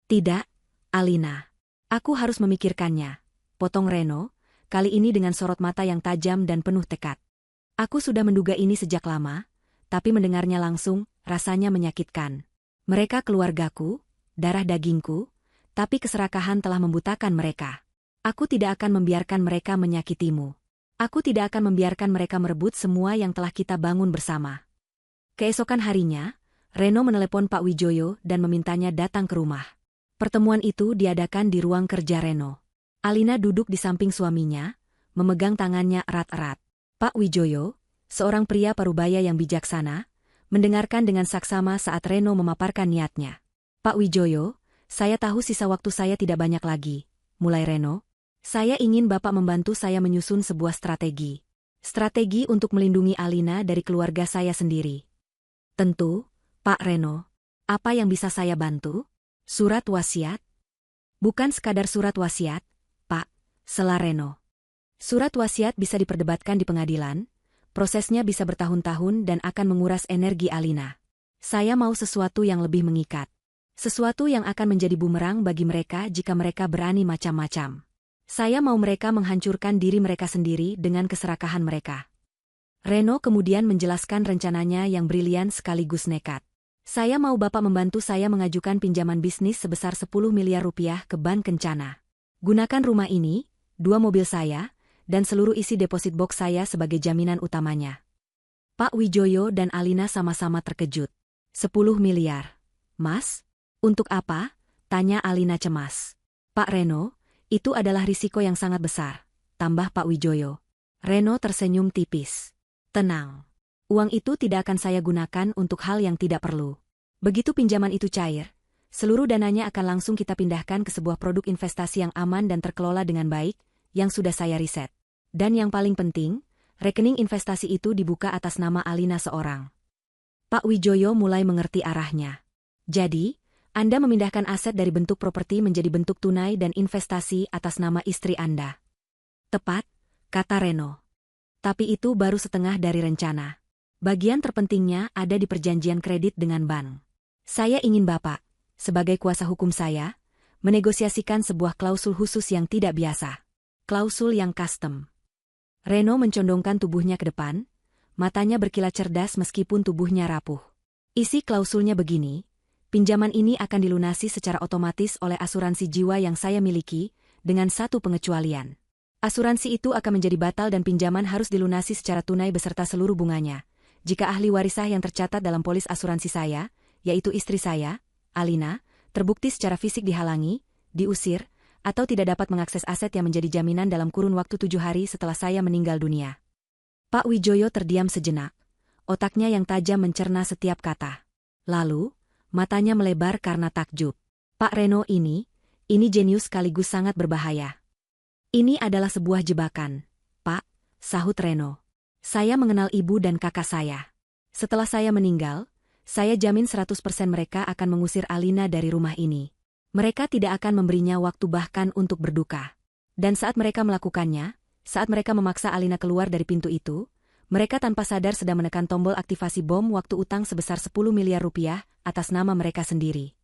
Tidak, Alina. Aku harus memikirkannya. Potong Reno, kali ini dengan sorot mata yang tajam dan penuh tekad. Aku sudah menduga ini sejak lama, tapi mendengarnya langsung, rasanya menyakitkan. Mereka keluargaku, darah dagingku, tapi keserakahan telah membutakan mereka. Aku tidak akan membiarkan mereka menyakitimu. Aku tidak akan membiarkan mereka merebut semua yang telah kita bangun bersama. Keesokan harinya, Reno menelepon Pak Wijoyo dan memintanya datang ke rumah. Pertemuan itu diadakan di ruang kerja Reno. Alina duduk di samping suaminya, memegang tangannya erat-erat. Pak Wijoyo, seorang pria parubaya yang bijaksana, mendengarkan dengan saksama saat Reno memaparkan niatnya. Pak Wijoyo, saya tahu sisa waktu saya tidak banyak lagi. Mulai Reno. Saya ingin Bapak membantu saya menyusun sebuah strategi. Strategi untuk melindungi Alina dari keluarga saya sendiri. Tentu, Pak Reno. Apa yang bisa saya bantu? Surat wasiat? Bukan sekadar surat wasiat, Pak, sela Reno. Surat wasiat bisa diperdebatkan di pengadilan, prosesnya bisa bertahun-tahun dan akan menguras energi Alina. Saya mau sesuatu yang lebih mengikat. Sesuatu yang akan menjadi bumerang bagi mereka jika mereka berani macam-macam. Saya mau mereka menghancurkan diri mereka sendiri dengan keserakahan mereka. Reno kemudian menjelaskan rencananya yang brilian sekaligus nekat. Saya mau Bapak membantu saya mengajukan pinjaman bisnis sebesar 10 miliar rupiah ke Bank Kencana. Gunakan rumah ini, 2 mobil saya, dan seluruh isi deposit box saya sebagai jaminan utamanya. Pak Wijoyo dan Alina sama-sama terkejut. 10 miliar. Mas? Untuk apa? Tanya Alina cemas. Pak Reno, itu adalah risiko yang sangat besar, tambah Pak Wijoyo. Reno tersenyum tipis. Tenang. Uang itu tidak akan saya gunakan untuk hal yang tidak perlu. Begitu pinjaman itu cair, seluruh dananya akan langsung kita pindahkan ke sebuah produk investasi yang aman dan terkelola dengan baik, yang sudah saya riset. Dan yang paling penting, rekening investasi itu dibuka atas nama Alina seorang. Pak Wijoyo mulai mengerti arahnya. Jadi, Anda memindahkan aset dari bentuk properti menjadi bentuk tunai dan investasi atas nama istri Anda. Tepat, kata Reno. Tapi itu baru setengah dari rencana. Bagian terpentingnya ada di perjanjian kredit dengan bank. Saya ingin Bapak, sebagai kuasa hukum saya, menegosiasikan sebuah klausul khusus yang tidak biasa. Klausul yang custom. Reno mencondongkan tubuhnya ke depan, matanya berkilat cerdas meskipun tubuhnya rapuh. Isi klausulnya begini. Pinjaman ini akan dilunasi secara otomatis oleh asuransi jiwa yang saya miliki, dengan satu pengecualian. Asuransi itu akan menjadi batal dan pinjaman harus dilunasi secara tunai beserta seluruh bunganya. Jika ahli warisah yang tercatat dalam polis asuransi saya, yaitu istri saya, Alina, terbukti secara fisik dihalangi, diusir, atau tidak dapat mengakses aset yang menjadi jaminan dalam kurun waktu 7 hari setelah saya meninggal dunia. Pak Wijoyo terdiam sejenak. Otaknya yang tajam mencerna setiap kata. Lalu, matanya melebar karena takjub. Pak Reno ini jenius sekaligus sangat berbahaya. Ini adalah sebuah jebakan, Pak, sahut Reno. Saya mengenal ibu dan kakak saya. Setelah saya meninggal, saya jamin 100% mereka akan mengusir Alina dari rumah ini. Mereka tidak akan memberinya waktu bahkan untuk berduka. Dan saat mereka melakukannya, saat mereka memaksa Alina keluar dari pintu itu, mereka tanpa sadar sedang menekan tombol aktivasi bom waktu utang sebesar 10 miliar rupiah atas nama mereka sendiri.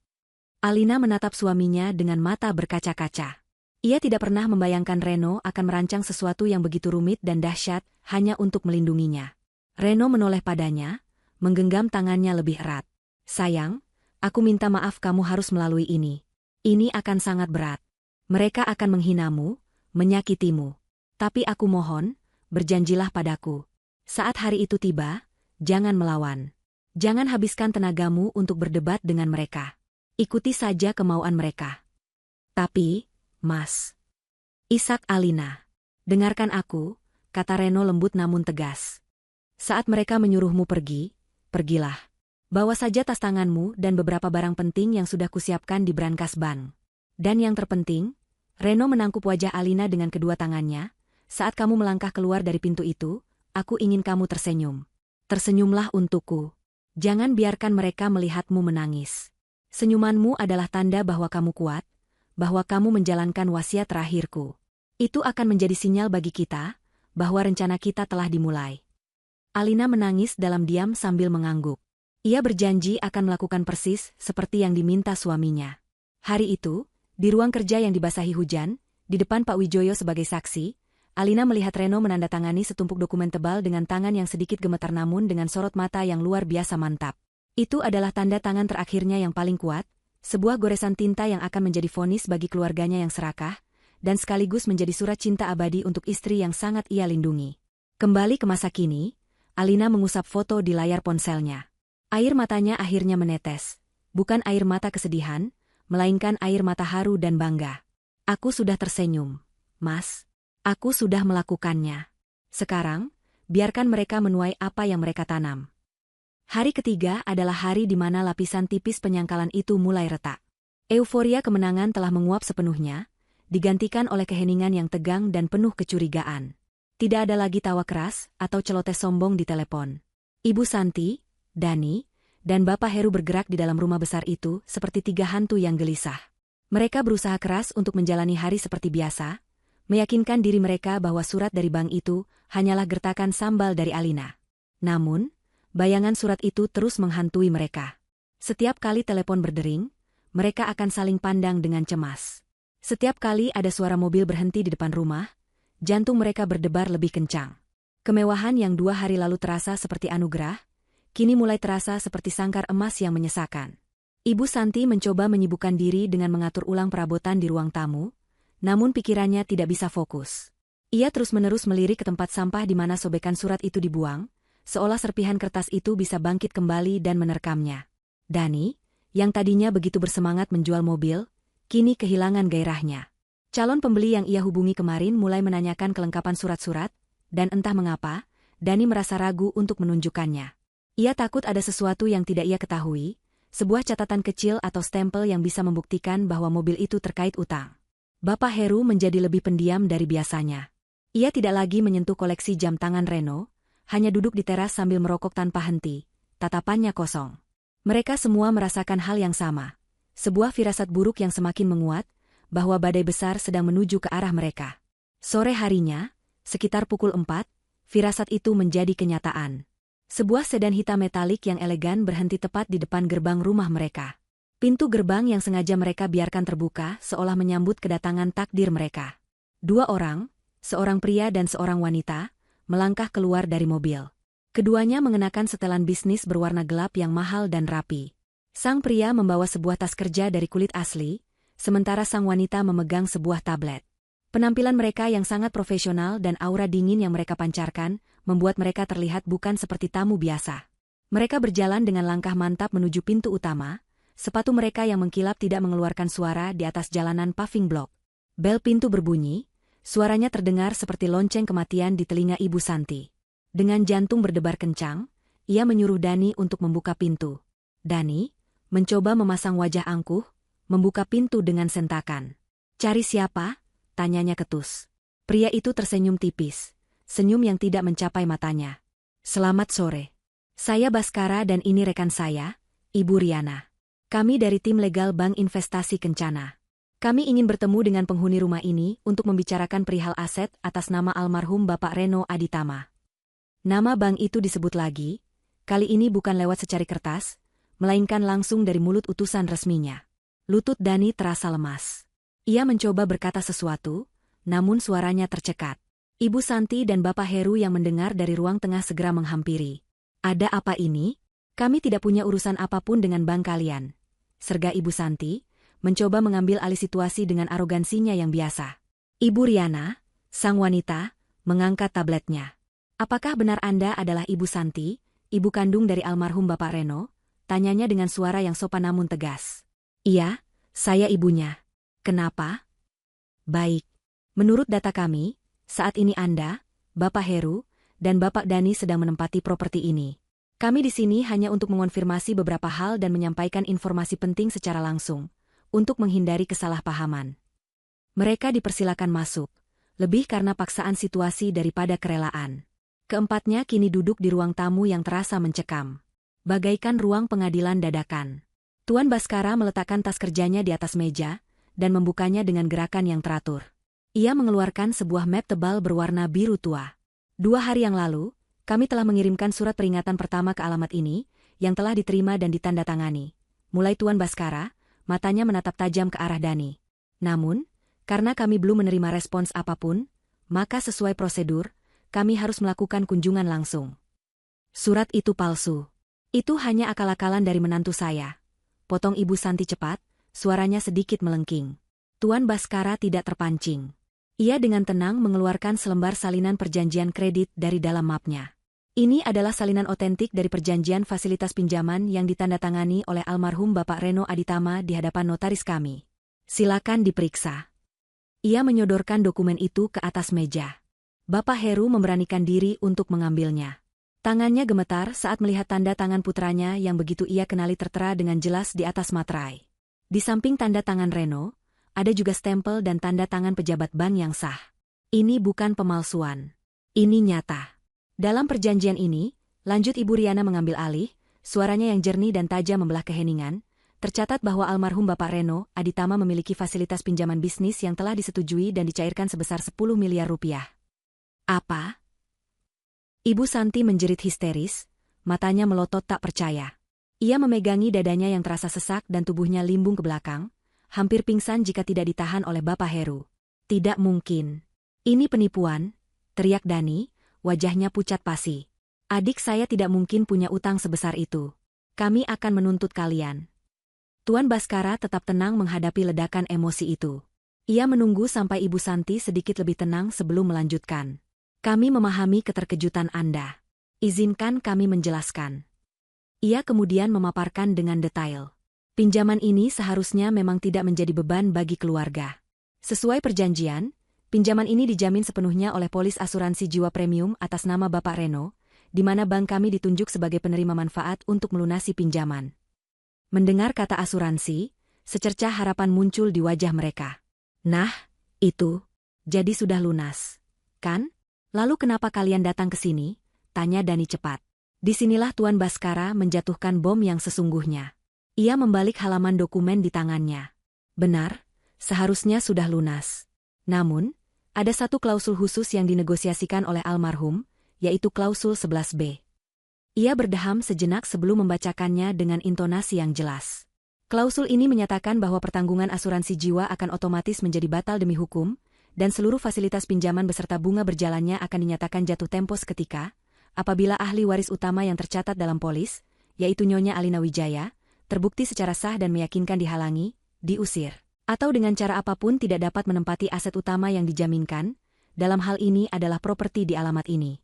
Alina menatap suaminya dengan mata berkaca-kaca. Ia tidak pernah membayangkan Reno akan merancang sesuatu yang begitu rumit dan dahsyat hanya untuk melindunginya. Reno menoleh padanya, menggenggam tangannya lebih erat. Sayang, aku minta maaf kamu harus melalui ini. Ini akan sangat berat. Mereka akan menghinamu, menyakitimu. Tapi aku mohon, berjanjilah padaku. Saat hari itu tiba, jangan melawan. Jangan habiskan tenagamu untuk berdebat dengan mereka. Ikuti saja kemauan mereka. Tapi, Mas. Isak Alina. Dengarkan aku, kata Reno lembut namun tegas. Saat mereka menyuruhmu pergi, pergilah. Bawa saja tas tanganmu dan beberapa barang penting yang sudah kusiapkan di brankas bank. Dan yang terpenting, Reno menangkup wajah Alina dengan kedua tangannya. Saat kamu melangkah keluar dari pintu itu, aku ingin kamu tersenyum. Tersenyumlah untukku. Jangan biarkan mereka melihatmu menangis. Senyumanmu adalah tanda bahwa kamu kuat, bahwa kamu menjalankan wasiat terakhirku. Itu akan menjadi sinyal bagi kita, bahwa rencana kita telah dimulai. Alina menangis dalam diam sambil mengangguk. Ia berjanji akan melakukan persis seperti yang diminta suaminya. Hari itu, di ruang kerja yang dibasahi hujan, di depan Pak Wijoyo sebagai saksi, Alina melihat Reno menandatangani setumpuk dokumen tebal dengan tangan yang sedikit gemetar namun dengan sorot mata yang luar biasa mantap. Itu adalah tanda tangan terakhirnya yang paling kuat, sebuah goresan tinta yang akan menjadi vonis bagi keluarganya yang serakah, dan sekaligus menjadi surat cinta abadi untuk istri yang sangat ia lindungi. Kembali ke masa kini, Alina mengusap foto di layar ponselnya. Air matanya akhirnya menetes. Bukan air mata kesedihan, melainkan air mata haru dan bangga. Aku sudah tersenyum, Mas. Aku sudah melakukannya. Sekarang, biarkan mereka menuai apa yang mereka tanam. Hari ketiga adalah hari di mana lapisan tipis penyangkalan itu mulai retak. Euforia kemenangan telah menguap sepenuhnya, digantikan oleh keheningan yang tegang dan penuh kecurigaan. Tidak ada lagi tawa keras atau celoteh sombong di telepon. Ibu Santi, Dani, dan Bapak Heru bergerak di dalam rumah besar itu seperti tiga hantu yang gelisah. Mereka berusaha keras untuk menjalani hari seperti biasa, meyakinkan diri mereka bahwa surat dari bank itu hanyalah gertakan sambal dari Alina. Namun, bayangan surat itu terus menghantui mereka. Setiap kali telepon berdering, mereka akan saling pandang dengan cemas. Setiap kali ada suara mobil berhenti di depan rumah, jantung mereka berdebar lebih kencang. Kemewahan yang 2 hari lalu terasa seperti anugerah, kini mulai terasa seperti sangkar emas yang menyesakan. Ibu Santi mencoba menyibukkan diri dengan mengatur ulang perabotan di ruang tamu, namun pikirannya tidak bisa fokus. Ia terus-menerus melirik ke tempat sampah di mana sobekan surat itu dibuang, seolah serpihan kertas itu bisa bangkit kembali dan menerkamnya. Dani, yang tadinya begitu bersemangat menjual mobil, kini kehilangan gairahnya. Calon pembeli yang ia hubungi kemarin mulai menanyakan kelengkapan surat-surat, dan entah mengapa, Dani merasa ragu untuk menunjukkannya. Ia takut ada sesuatu yang tidak ia ketahui, sebuah catatan kecil atau stempel yang bisa membuktikan bahwa mobil itu terkait utang. Bapak Heru menjadi lebih pendiam dari biasanya. Ia tidak lagi menyentuh koleksi jam tangan Reno, hanya duduk di teras sambil merokok tanpa henti, tatapannya kosong. Mereka semua merasakan hal yang sama, sebuah firasat buruk yang semakin menguat, bahwa badai besar sedang menuju ke arah mereka. Sore harinya, sekitar pukul 4, firasat itu menjadi kenyataan. Sebuah sedan hitam metalik yang elegan berhenti tepat di depan gerbang rumah mereka. Pintu gerbang yang sengaja mereka biarkan terbuka seolah menyambut kedatangan takdir mereka. 2 orang, seorang pria dan seorang wanita, melangkah keluar dari mobil. Keduanya mengenakan setelan bisnis berwarna gelap yang mahal dan rapi. Sang pria membawa sebuah tas kerja dari kulit asli, sementara sang wanita memegang sebuah tablet. Penampilan mereka yang sangat profesional dan aura dingin yang mereka pancarkan, membuat mereka terlihat bukan seperti tamu biasa. Mereka berjalan dengan langkah mantap menuju pintu utama, sepatu mereka yang mengkilap tidak mengeluarkan suara di atas jalanan paving block. Bel pintu berbunyi, suaranya terdengar seperti lonceng kematian di telinga Ibu Santi. Dengan jantung berdebar kencang, ia menyuruh Dani untuk membuka pintu. Dani mencoba memasang wajah angkuh, membuka pintu dengan sentakan. "Cari siapa?" tanyanya ketus. Pria itu tersenyum tipis, senyum yang tidak mencapai matanya. "Selamat sore. Saya Baskara dan ini rekan saya, Ibu Riana. Kami dari tim legal Bank Investasi Kencana. Kami ingin bertemu dengan penghuni rumah ini untuk membicarakan perihal aset atas nama almarhum Bapak Reno Aditama." Nama bank itu disebut lagi, kali ini bukan lewat secari kertas, melainkan langsung dari mulut utusan resminya. Lutut Dani terasa lemas. Ia mencoba berkata sesuatu, namun suaranya tercekat. Ibu Santi dan Bapak Heru yang mendengar dari ruang tengah segera menghampiri. "Ada apa ini? Kami tidak punya urusan apapun dengan bank kalian," serga Ibu Santi, mencoba mengambil alih situasi dengan arogansinya yang biasa. Ibu Riana, sang wanita, mengangkat tabletnya. "Apakah benar Anda adalah Ibu Santi, ibu kandung dari almarhum Bapak Reno?" tanyanya dengan suara yang sopan namun tegas. "Iya, saya ibunya." "Kenapa?" "Baik. Menurut data kami, saat ini Anda, Bapak Heru, dan Bapak Dani sedang menempati properti ini. Kami di sini hanya untuk mengonfirmasi beberapa hal dan menyampaikan informasi penting secara langsung, untuk menghindari kesalahpahaman." Mereka dipersilakan masuk, lebih karena paksaan situasi daripada kerelaan. Keempatnya kini duduk di ruang tamu yang terasa mencekam, bagaikan ruang pengadilan dadakan. Tuan Baskara meletakkan tas kerjanya di atas meja, dan membukanya dengan gerakan yang teratur. Ia mengeluarkan sebuah map tebal berwarna biru tua. 2 hari yang lalu, kami telah mengirimkan surat peringatan pertama ke alamat ini, yang telah diterima dan ditandatangani. Mulai Tuan Baskara, matanya menatap tajam ke arah Dani. Namun, karena kami belum menerima respons apapun, maka sesuai prosedur, kami harus melakukan kunjungan langsung. Surat itu palsu. Itu hanya akal-akalan dari menantu saya. Potong Ibu Santi cepat, suaranya sedikit melengking. Tuan Baskara tidak terpancing. Ia dengan tenang mengeluarkan selembar salinan perjanjian kredit dari dalam mapnya. Ini adalah salinan otentik dari perjanjian fasilitas pinjaman yang ditandatangani oleh almarhum Bapak Reno Aditama di hadapan notaris kami. Silakan diperiksa. Ia menyodorkan dokumen itu ke atas meja. Bapak Heru memberanikan diri untuk mengambilnya. Tangannya gemetar saat melihat tanda tangan putranya yang begitu ia kenali tertera dengan jelas di atas materai. Di samping tanda tangan Reno, ada juga stempel dan tanda tangan pejabat bank yang sah. Ini bukan pemalsuan. Ini nyata. Dalam perjanjian ini, lanjut Ibu Riana mengambil alih, suaranya yang jernih dan tajam membelah keheningan, tercatat bahwa almarhum Bapak Reno Aditama memiliki fasilitas pinjaman bisnis yang telah disetujui dan dicairkan sebesar 10 miliar rupiah. Apa? Ibu Santi menjerit histeris, matanya melotot tak percaya. Ia memegangi dadanya yang terasa sesak dan tubuhnya limbung ke belakang, hampir pingsan jika tidak ditahan oleh Bapak Heru. Tidak mungkin. Ini penipuan, teriak Dani, wajahnya pucat pasi. Adik saya tidak mungkin punya utang sebesar itu. Kami akan menuntut kalian. Tuan Baskara tetap tenang menghadapi ledakan emosi itu. Ia menunggu sampai Ibu Santi sedikit lebih tenang sebelum melanjutkan. Kami memahami keterkejutan Anda. Izinkan kami menjelaskan. Ia kemudian memaparkan dengan detail. Pinjaman ini seharusnya memang tidak menjadi beban bagi keluarga. Sesuai perjanjian, pinjaman ini dijamin sepenuhnya oleh polis asuransi jiwa premium atas nama Bapak Reno, di mana bank kami ditunjuk sebagai penerima manfaat untuk melunasi pinjaman. Mendengar kata asuransi, secercah harapan muncul di wajah mereka. Nah, itu, jadi sudah lunas, kan? Lalu kenapa kalian datang ke sini? Tanya Dani cepat. Disinilah Tuan Baskara menjatuhkan bom yang sesungguhnya. Ia membalik halaman dokumen di tangannya. Benar, seharusnya sudah lunas. Namun, ada satu klausul khusus yang dinegosiasikan oleh almarhum, yaitu klausul 11B. Ia berdeham sejenak sebelum membacakannya dengan intonasi yang jelas. Klausul ini menyatakan bahwa pertanggungan asuransi jiwa akan otomatis menjadi batal demi hukum, dan seluruh fasilitas pinjaman beserta bunga berjalannya akan dinyatakan jatuh tempo seketika, apabila ahli waris utama yang tercatat dalam polis, yaitu Nyonya Alina Wijaya, terbukti secara sah dan meyakinkan dihalangi, diusir, atau dengan cara apapun tidak dapat menempati aset utama yang dijaminkan, dalam hal ini adalah properti di alamat ini.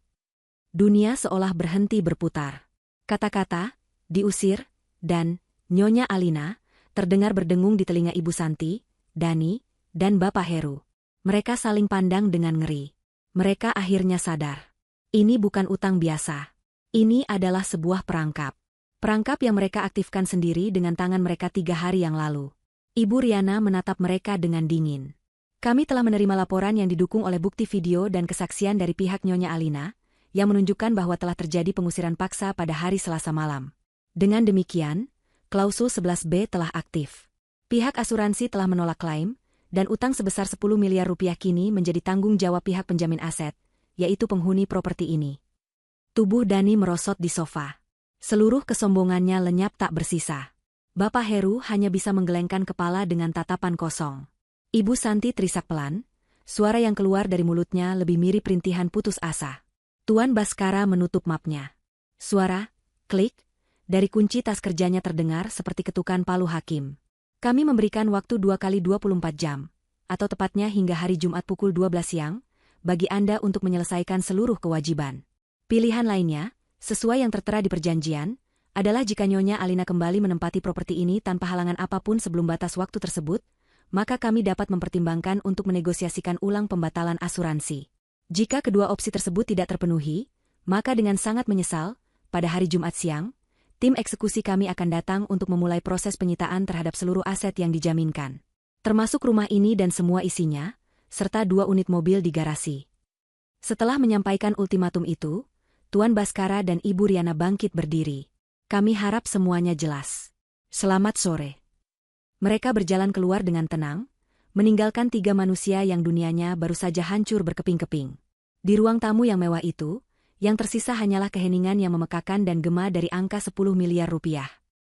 Dunia seolah berhenti berputar. Kata-kata, diusir, dan Nyonya Alina, terdengar berdengung di telinga Ibu Santi, Dani, dan Bapak Heru. Mereka saling pandang dengan ngeri. Mereka akhirnya sadar. Ini bukan utang biasa. Ini adalah sebuah perangkap. Perangkap yang mereka aktifkan sendiri dengan tangan mereka 3 hari yang lalu. Ibu Riana menatap mereka dengan dingin. Kami telah menerima laporan yang didukung oleh bukti video dan kesaksian dari pihak Nyonya Alina, yang menunjukkan bahwa telah terjadi pengusiran paksa pada hari Selasa malam. Dengan demikian, klausul 11B telah aktif. Pihak asuransi telah menolak klaim, dan utang sebesar 10 miliar rupiah kini menjadi tanggung jawab pihak penjamin aset, yaitu penghuni properti ini. Tubuh Dani merosot di sofa. Seluruh kesombongannya lenyap tak bersisa. Bapak Heru hanya bisa menggelengkan kepala dengan tatapan kosong. Ibu Santi terisak pelan, suara yang keluar dari mulutnya lebih mirip rintihan putus asa. Tuan Baskara menutup mapnya. Suara, klik, dari kunci tas kerjanya terdengar seperti ketukan palu hakim. Kami memberikan waktu 2 kali 24 jam, atau tepatnya hingga hari Jumat pukul 12 siang, bagi Anda untuk menyelesaikan seluruh kewajiban. Pilihan lainnya, sesuai yang tertera di perjanjian, adalah jika Nyonya Alina kembali menempati properti ini tanpa halangan apapun sebelum batas waktu tersebut, maka kami dapat mempertimbangkan untuk menegosiasikan ulang pembatalan asuransi. Jika kedua opsi tersebut tidak terpenuhi, maka dengan sangat menyesal, pada hari Jumat siang, tim eksekusi kami akan datang untuk memulai proses penyitaan terhadap seluruh aset yang dijaminkan. Termasuk rumah ini dan semua isinya, serta 2 unit mobil di garasi. Setelah menyampaikan ultimatum itu, Tuan Baskara dan Ibu Riana bangkit berdiri. Kami harap semuanya jelas. Selamat sore. Mereka berjalan keluar dengan tenang, meninggalkan 3 manusia yang dunianya baru saja hancur berkeping-keping. Di ruang tamu yang mewah itu, yang tersisa hanyalah keheningan yang memekakan dan gema dari angka 10 miliar rupiah.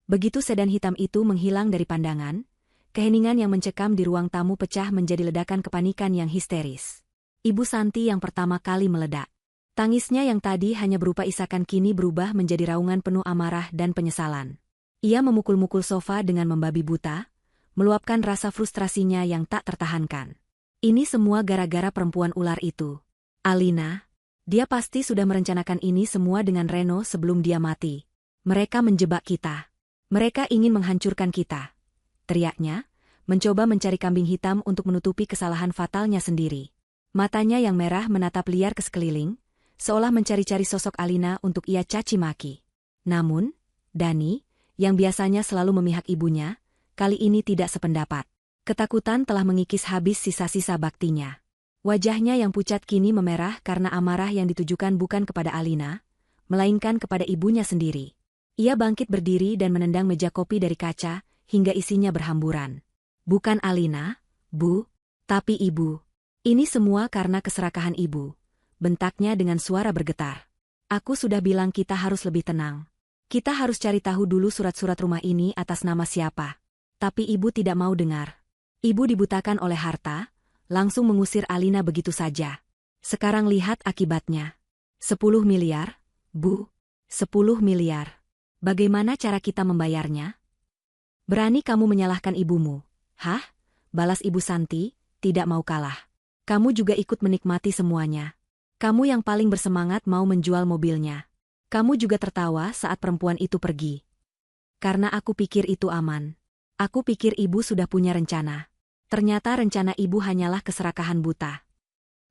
Begitu sedan hitam itu menghilang dari pandangan, keheningan yang mencekam di ruang tamu pecah menjadi ledakan kepanikan yang histeris. Ibu Santi yang pertama kali meledak. Tangisnya yang tadi hanya berupa isakan kini berubah menjadi raungan penuh amarah dan penyesalan. Ia memukul-mukul sofa dengan membabi buta, meluapkan rasa frustrasinya yang tak tertahankan. Ini semua gara-gara perempuan ular itu. Alina, dia pasti sudah merencanakan ini semua dengan Reno sebelum dia mati. Mereka menjebak kita. Mereka ingin menghancurkan kita. Teriaknya, mencoba mencari kambing hitam untuk menutupi kesalahan fatalnya sendiri. Matanya yang merah menatap liar ke sekeliling, seolah mencari-cari sosok Alina untuk ia caci maki. Namun, Dani, yang biasanya selalu memihak ibunya, kali ini tidak sependapat. Ketakutan telah mengikis habis sisa-sisa baktinya. Wajahnya yang pucat kini memerah karena amarah yang ditujukan bukan kepada Alina, melainkan kepada ibunya sendiri. Ia bangkit berdiri dan menendang meja kopi dari kaca, hingga isinya berhamburan. Bukan Alina, Bu, tapi Ibu. Ini semua karena keserakahan Ibu. Bentaknya dengan suara bergetar. Aku sudah bilang kita harus lebih tenang. Kita harus cari tahu dulu surat-surat rumah ini atas nama siapa. Tapi ibu tidak mau dengar. Ibu dibutakan oleh harta, langsung mengusir Alina begitu saja. Sekarang lihat akibatnya. 10 miliar, Bu. 10 miliar. Bagaimana cara kita membayarnya? Berani kamu menyalahkan ibumu? Hah? Balas Ibu Santi, tidak mau kalah. Kamu juga ikut menikmati semuanya. Kamu yang paling bersemangat mau menjual mobilnya. Kamu juga tertawa saat perempuan itu pergi. Karena aku pikir itu aman. Aku pikir ibu sudah punya rencana. Ternyata rencana ibu hanyalah keserakahan buta.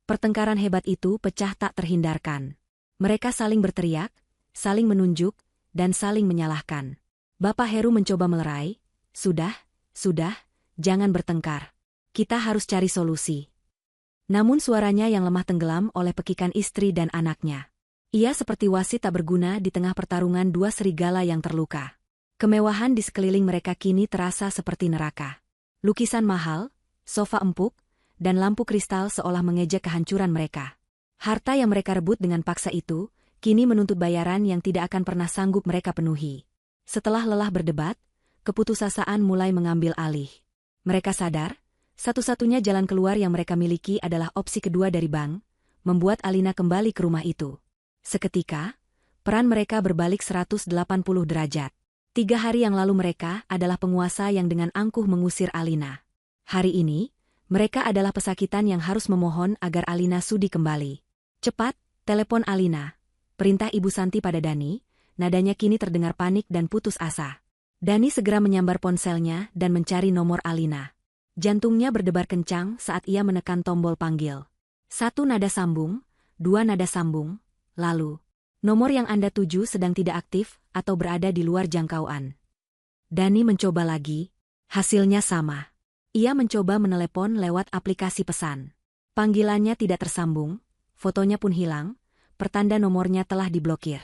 Pertengkaran hebat itu pecah tak terhindarkan. Mereka saling berteriak, saling menunjuk, dan saling menyalahkan. Bapak Heru mencoba melerai, sudah, jangan bertengkar. Kita harus cari solusi. Namun suaranya yang lemah tenggelam oleh pekikan istri dan anaknya. Ia seperti wasit tak berguna di tengah pertarungan dua serigala yang terluka. Kemewahan di sekeliling mereka kini terasa seperti neraka. Lukisan mahal, sofa empuk, dan lampu kristal seolah mengejek kehancuran mereka. Harta yang mereka rebut dengan paksa itu, kini menuntut bayaran yang tidak akan pernah sanggup mereka penuhi. Setelah lelah berdebat, keputusasaan mulai mengambil alih. Mereka sadar, satu-satunya jalan keluar yang mereka miliki adalah opsi kedua dari bank, membuat Alina kembali ke rumah itu. Seketika, peran mereka berbalik 180 derajat. 3 hari yang lalu mereka adalah penguasa yang dengan angkuh mengusir Alina. Hari ini, mereka adalah pesakitan yang harus memohon agar Alina sudi kembali. Cepat, telepon Alina. Perintah Ibu Santi pada Dani, nadanya kini terdengar panik dan putus asa. Dani segera menyambar ponselnya dan mencari nomor Alina. Jantungnya berdebar kencang saat ia menekan tombol panggil. 1 nada sambung, 2 nada sambung, lalu, nomor yang Anda tuju sedang tidak aktif atau berada di luar jangkauan. Dani mencoba lagi, hasilnya sama. Ia mencoba menelepon lewat aplikasi pesan. Panggilannya tidak tersambung, fotonya pun hilang, pertanda nomornya telah diblokir.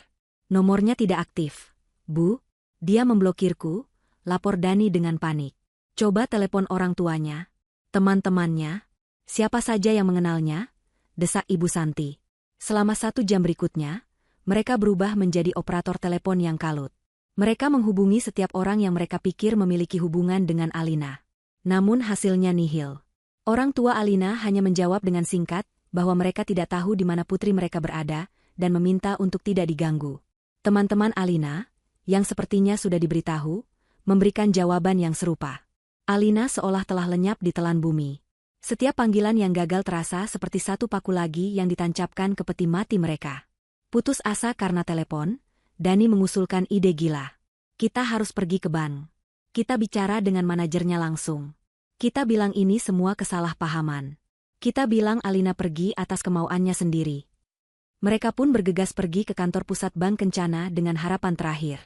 Nomornya tidak aktif. Bu, dia memblokirku, lapor Dani dengan panik. Coba telepon orang tuanya, teman-temannya, siapa saja yang mengenalnya, desak Ibu Santi. Selama 1 jam berikutnya, mereka berubah menjadi operator telepon yang kalut. Mereka menghubungi setiap orang yang mereka pikir memiliki hubungan dengan Alina. Namun hasilnya nihil. Orang tua Alina hanya menjawab dengan singkat bahwa mereka tidak tahu di mana putri mereka berada dan meminta untuk tidak diganggu. Teman-teman Alina, yang sepertinya sudah diberitahu, memberikan jawaban yang serupa. Alina seolah telah lenyap di telan bumi. Setiap panggilan yang gagal terasa seperti satu paku lagi yang ditancapkan ke peti mati mereka. Putus asa karena telepon, Dani mengusulkan ide gila. Kita harus pergi ke bank. Kita bicara dengan manajernya langsung. Kita bilang ini semua kesalahpahaman. Kita bilang Alina pergi atas kemauannya sendiri. Mereka pun bergegas pergi ke kantor pusat Bank Kencana dengan harapan terakhir.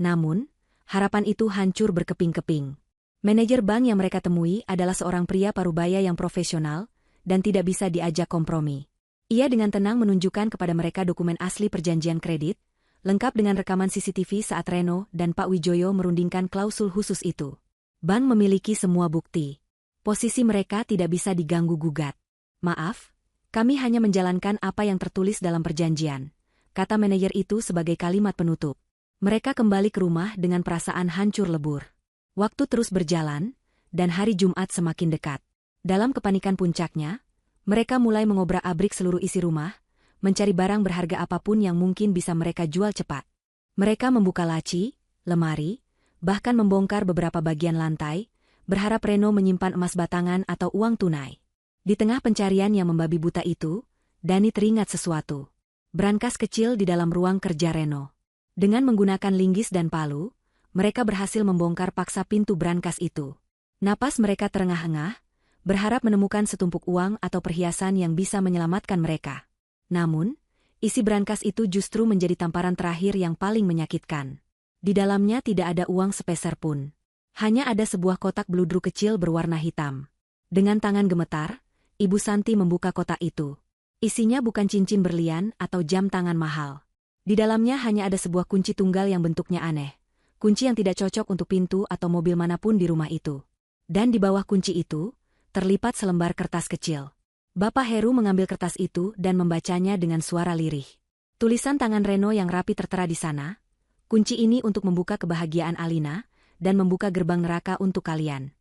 Namun, harapan itu hancur berkeping-keping. Manajer bank yang mereka temui adalah seorang pria parubaya yang profesional dan tidak bisa diajak kompromi. Ia dengan tenang menunjukkan kepada mereka dokumen asli perjanjian kredit, lengkap dengan rekaman CCTV saat Reno dan Pak Wijoyo merundingkan klausul khusus itu. Bank memiliki semua bukti. Posisi mereka tidak bisa diganggu-gugat. Maaf, Kami hanya menjalankan apa yang tertulis dalam perjanjian, kata manajer itu sebagai kalimat penutup. Mereka kembali ke rumah dengan perasaan hancur lebur. Waktu terus berjalan, dan hari Jumat semakin dekat. Dalam kepanikan puncaknya, mereka mulai mengobrak-abrik seluruh isi rumah, mencari barang berharga apapun yang mungkin bisa mereka jual cepat. Mereka membuka laci, lemari, bahkan membongkar beberapa bagian lantai, berharap Reno menyimpan emas batangan atau uang tunai. Di tengah pencarian yang membabi buta itu, Dani teringat sesuatu. Brankas kecil di dalam ruang kerja Reno. Dengan menggunakan linggis dan palu, mereka berhasil membongkar paksa pintu brankas itu. Napas mereka terengah-engah, berharap menemukan setumpuk uang atau perhiasan yang bisa menyelamatkan mereka. Namun, isi brankas itu justru menjadi tamparan terakhir yang paling menyakitkan. Di dalamnya tidak ada uang sepeser pun. Hanya ada sebuah kotak beludru kecil berwarna hitam. Dengan tangan gemetar, Ibu Santi membuka kotak itu. Isinya bukan cincin berlian atau jam tangan mahal. Di dalamnya hanya ada sebuah kunci tunggal yang bentuknya aneh. Kunci yang tidak cocok untuk pintu atau mobil manapun di rumah itu. Dan di bawah kunci itu, terlipat selembar kertas kecil. Bapak Heru mengambil kertas itu dan membacanya dengan suara lirih. Tulisan tangan Reno yang rapi tertera di sana. Kunci ini untuk membuka kebahagiaan Alina, dan membuka gerbang neraka untuk kalian.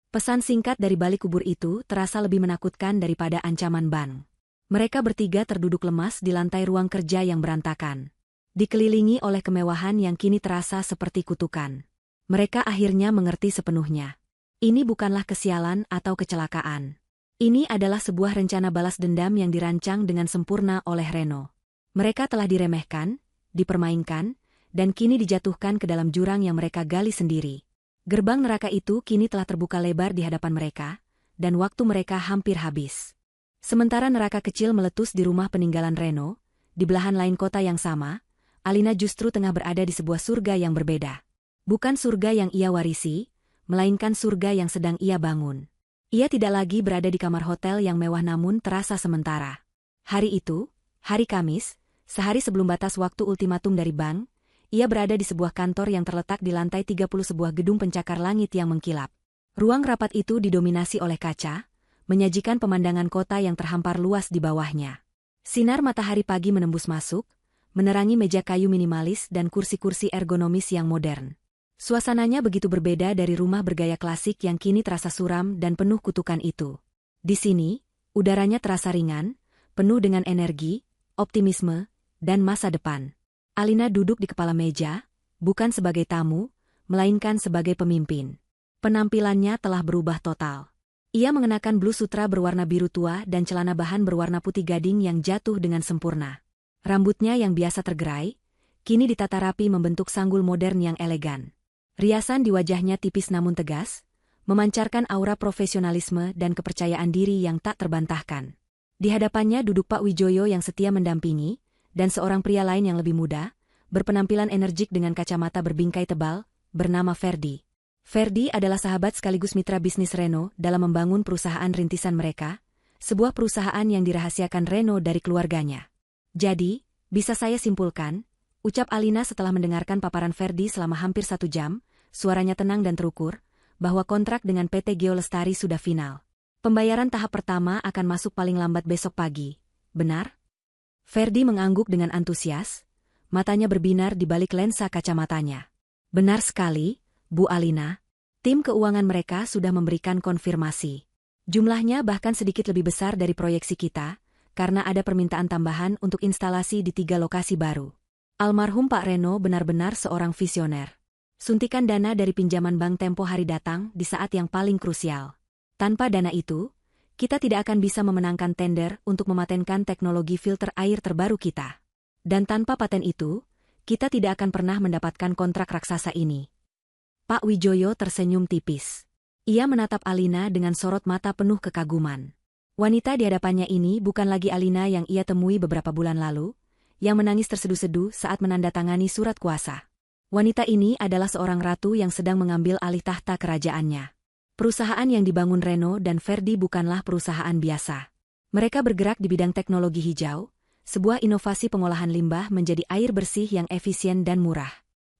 Pesan singkat dari balik kubur itu terasa lebih menakutkan daripada ancaman ban. Mereka bertiga terduduk lemas di lantai ruang kerja yang berantakan. Dikelilingi oleh kemewahan yang kini terasa seperti kutukan. Mereka akhirnya mengerti sepenuhnya. Ini bukanlah kesialan atau kecelakaan. Ini adalah sebuah rencana balas dendam yang dirancang dengan sempurna oleh Reno. Mereka telah diremehkan, dipermainkan, dan kini dijatuhkan ke dalam jurang yang mereka gali sendiri. Gerbang neraka itu kini telah terbuka lebar di hadapan mereka, dan waktu mereka hampir habis. Sementara neraka kecil meletus di rumah peninggalan Reno, di belahan lain kota yang sama, Alina justru tengah berada di sebuah surga yang berbeda. Bukan surga yang ia warisi, melainkan surga yang sedang ia bangun. Ia tidak lagi berada di kamar hotel yang mewah namun terasa sementara. Hari itu, hari Kamis, sehari sebelum batas waktu ultimatum dari bank, ia berada di sebuah kantor yang terletak di lantai 30 sebuah gedung pencakar langit yang mengkilap. Ruang rapat itu didominasi oleh kaca, menyajikan pemandangan kota yang terhampar luas di bawahnya. Sinar matahari pagi menembus masuk, menerangi meja kayu minimalis dan kursi-kursi ergonomis yang modern. Suasananya begitu berbeda dari rumah bergaya klasik yang kini terasa suram dan penuh kutukan itu. Di sini, udaranya terasa ringan, penuh dengan energi, optimisme, dan masa depan. Alina duduk di kepala meja, bukan sebagai tamu, melainkan sebagai pemimpin. Penampilannya telah berubah total. Ia mengenakan blus sutra berwarna biru tua dan celana bahan berwarna putih gading yang jatuh dengan sempurna. Rambutnya yang biasa tergerai, kini ditata rapi membentuk sanggul modern yang elegan. Riasan di wajahnya tipis namun tegas, memancarkan aura profesionalisme dan kepercayaan diri yang tak terbantahkan. Di hadapannya duduk Pak Wijoyo yang setia mendampingi, dan seorang pria lain yang lebih muda, berpenampilan energik dengan kacamata berbingkai tebal, bernama Ferdi. Ferdi adalah sahabat sekaligus mitra bisnis Reno dalam membangun perusahaan rintisan mereka, sebuah perusahaan yang dirahasiakan Reno dari keluarganya. Jadi, bisa saya simpulkan, ucap Alina setelah mendengarkan paparan Ferdi selama hampir 1 jam, suaranya tenang dan terukur, bahwa kontrak dengan PT Geolestari sudah final. Pembayaran tahap pertama akan masuk paling lambat besok pagi, benar? Ferdi mengangguk dengan antusias, matanya berbinar di balik lensa kacamatanya. Benar sekali, Bu Alina. Tim keuangan mereka sudah memberikan konfirmasi. Jumlahnya bahkan sedikit lebih besar dari proyeksi kita, karena ada permintaan tambahan untuk instalasi di 3 lokasi baru. Almarhum Pak Reno benar-benar seorang visioner. Suntikan dana dari pinjaman bank tempo hari datang di saat yang paling krusial. Tanpa dana itu, kita tidak akan bisa memenangkan tender untuk mematenkan teknologi filter air terbaru kita. Dan tanpa paten itu, kita tidak akan pernah mendapatkan kontrak raksasa ini. Pak Wijoyo tersenyum tipis. Ia menatap Alina dengan sorot mata penuh kekaguman. Wanita di hadapannya ini bukan lagi Alina yang ia temui beberapa bulan lalu, yang menangis terseduh-seduh saat menandatangani surat kuasa. Wanita ini adalah seorang ratu yang sedang mengambil alih tahta kerajaannya. Perusahaan yang dibangun Reno dan Ferdi bukanlah perusahaan biasa. Mereka bergerak di bidang teknologi hijau, sebuah inovasi pengolahan limbah menjadi air bersih yang efisien dan murah.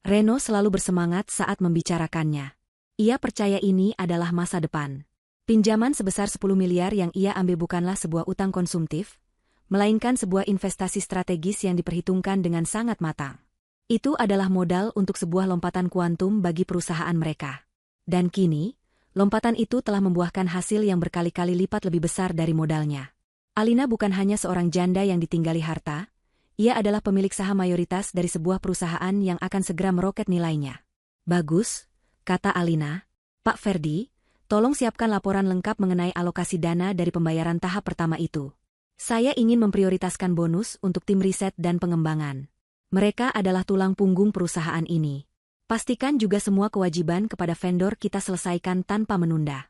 Reno selalu bersemangat saat membicarakannya. Ia percaya ini adalah masa depan. Pinjaman sebesar 10 miliar yang ia ambil bukanlah sebuah utang konsumtif, melainkan sebuah investasi strategis yang diperhitungkan dengan sangat matang. Itu adalah modal untuk sebuah lompatan kuantum bagi perusahaan mereka. Dan kini, lompatan itu telah membuahkan hasil yang berkali-kali lipat lebih besar dari modalnya. Alina bukan hanya seorang janda yang ditinggali harta, ia adalah pemilik saham mayoritas dari sebuah perusahaan yang akan segera meroket nilainya. Bagus, kata Alina. Pak Ferdi, tolong siapkan laporan lengkap mengenai alokasi dana dari pembayaran tahap pertama itu. Saya ingin memprioritaskan bonus untuk tim riset dan pengembangan. Mereka adalah tulang punggung perusahaan ini. Pastikan juga semua kewajiban kepada vendor kita selesaikan tanpa menunda.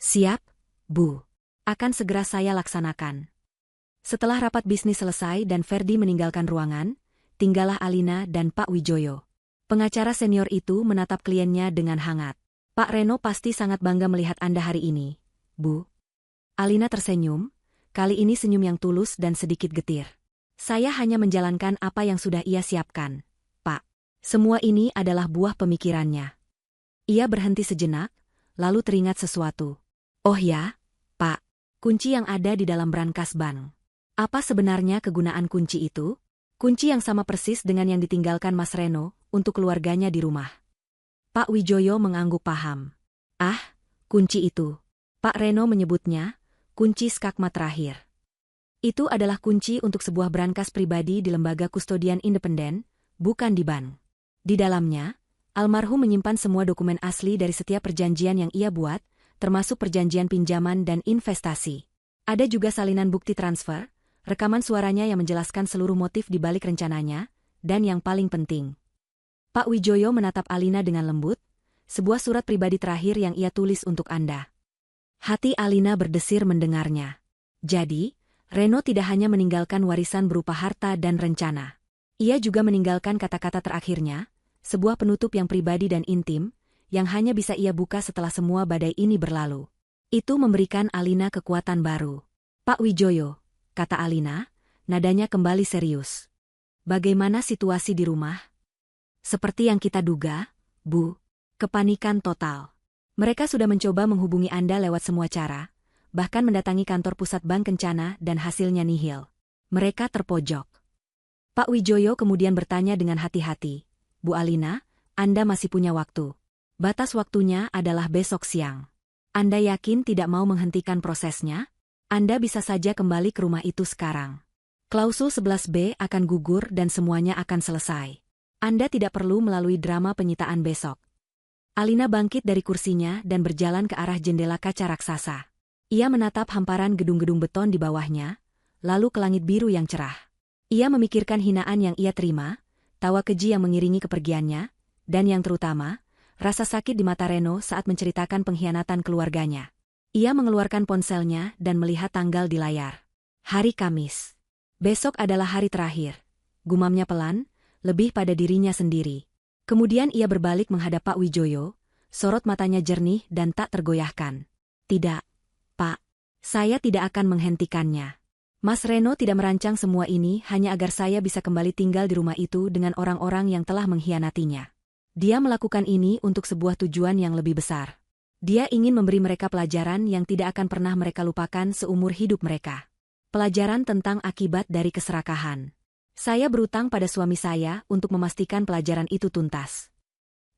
Siap, Bu. Akan segera saya laksanakan. Setelah rapat bisnis selesai dan Ferdi meninggalkan ruangan, tinggallah Alina dan Pak Wijoyo. Pengacara senior itu menatap kliennya dengan hangat. Pak Reno pasti sangat bangga melihat Anda hari ini, Bu. Alina tersenyum, kali ini senyum yang tulus dan sedikit getir. Saya hanya menjalankan apa yang sudah ia siapkan, Pak. Semua ini adalah buah pemikirannya. Ia berhenti sejenak, lalu teringat sesuatu. Oh ya, Pak, kunci yang ada di dalam brankas bank. Apa sebenarnya kegunaan kunci itu? Kunci yang sama persis dengan yang ditinggalkan Mas Reno untuk keluarganya di rumah. Pak Wijoyo mengangguk paham. Ah, kunci itu. Pak Reno menyebutnya, kunci skakmat terakhir. Itu adalah kunci untuk sebuah brankas pribadi di lembaga kustodian independen, bukan di bank. Di dalamnya, almarhum menyimpan semua dokumen asli dari setiap perjanjian yang ia buat, termasuk perjanjian pinjaman dan investasi. Ada juga salinan bukti transfer, rekaman suaranya yang menjelaskan seluruh motif di balik rencananya, dan yang paling penting. Pak Wijoyo menatap Alina dengan lembut, sebuah surat pribadi terakhir yang ia tulis untuk Anda. Hati Alina berdesir mendengarnya. Jadi, Reno tidak hanya meninggalkan warisan berupa harta dan rencana. Ia juga meninggalkan kata-kata terakhirnya, sebuah penutup yang pribadi dan intim, yang hanya bisa ia buka setelah semua badai ini berlalu. Itu memberikan Alina kekuatan baru. Pak Wijoyo, kata Alina, nadanya kembali serius. Bagaimana situasi di rumah? Seperti yang kita duga, Bu, kepanikan total. Mereka sudah mencoba menghubungi Anda lewat semua cara, bahkan mendatangi kantor pusat bank Kencana dan hasilnya nihil. Mereka terpojok. Pak Wijoyo kemudian bertanya dengan hati-hati, Bu Alina, Anda masih punya waktu. Batas waktunya adalah besok siang. Anda yakin tidak mau menghentikan prosesnya? Anda bisa saja kembali ke rumah itu sekarang. Klausul 11B akan gugur dan semuanya akan selesai. Anda tidak perlu melalui drama penyitaan besok. Alina bangkit dari kursinya dan berjalan ke arah jendela kaca raksasa. Ia menatap hamparan gedung-gedung beton di bawahnya, lalu ke langit biru yang cerah. Ia memikirkan hinaan yang ia terima, tawa keji yang mengiringi kepergiannya, dan yang terutama, rasa sakit di mata Reno saat menceritakan pengkhianatan keluarganya. Ia mengeluarkan ponselnya dan melihat tanggal di layar. Hari Kamis. Besok adalah hari terakhir. Gumamnya pelan, lebih pada dirinya sendiri. Kemudian ia berbalik menghadap Pak Wijoyo, sorot matanya jernih dan tak tergoyahkan. Tidak, Pak. Saya tidak akan menghentikannya. Mas Reno tidak merancang semua ini hanya agar saya bisa kembali tinggal di rumah itu dengan orang-orang yang telah mengkhianatinya. Dia melakukan ini untuk sebuah tujuan yang lebih besar. Dia ingin memberi mereka pelajaran yang tidak akan pernah mereka lupakan seumur hidup mereka. Pelajaran tentang akibat dari keserakahan. Saya berutang pada suami saya untuk memastikan pelajaran itu tuntas.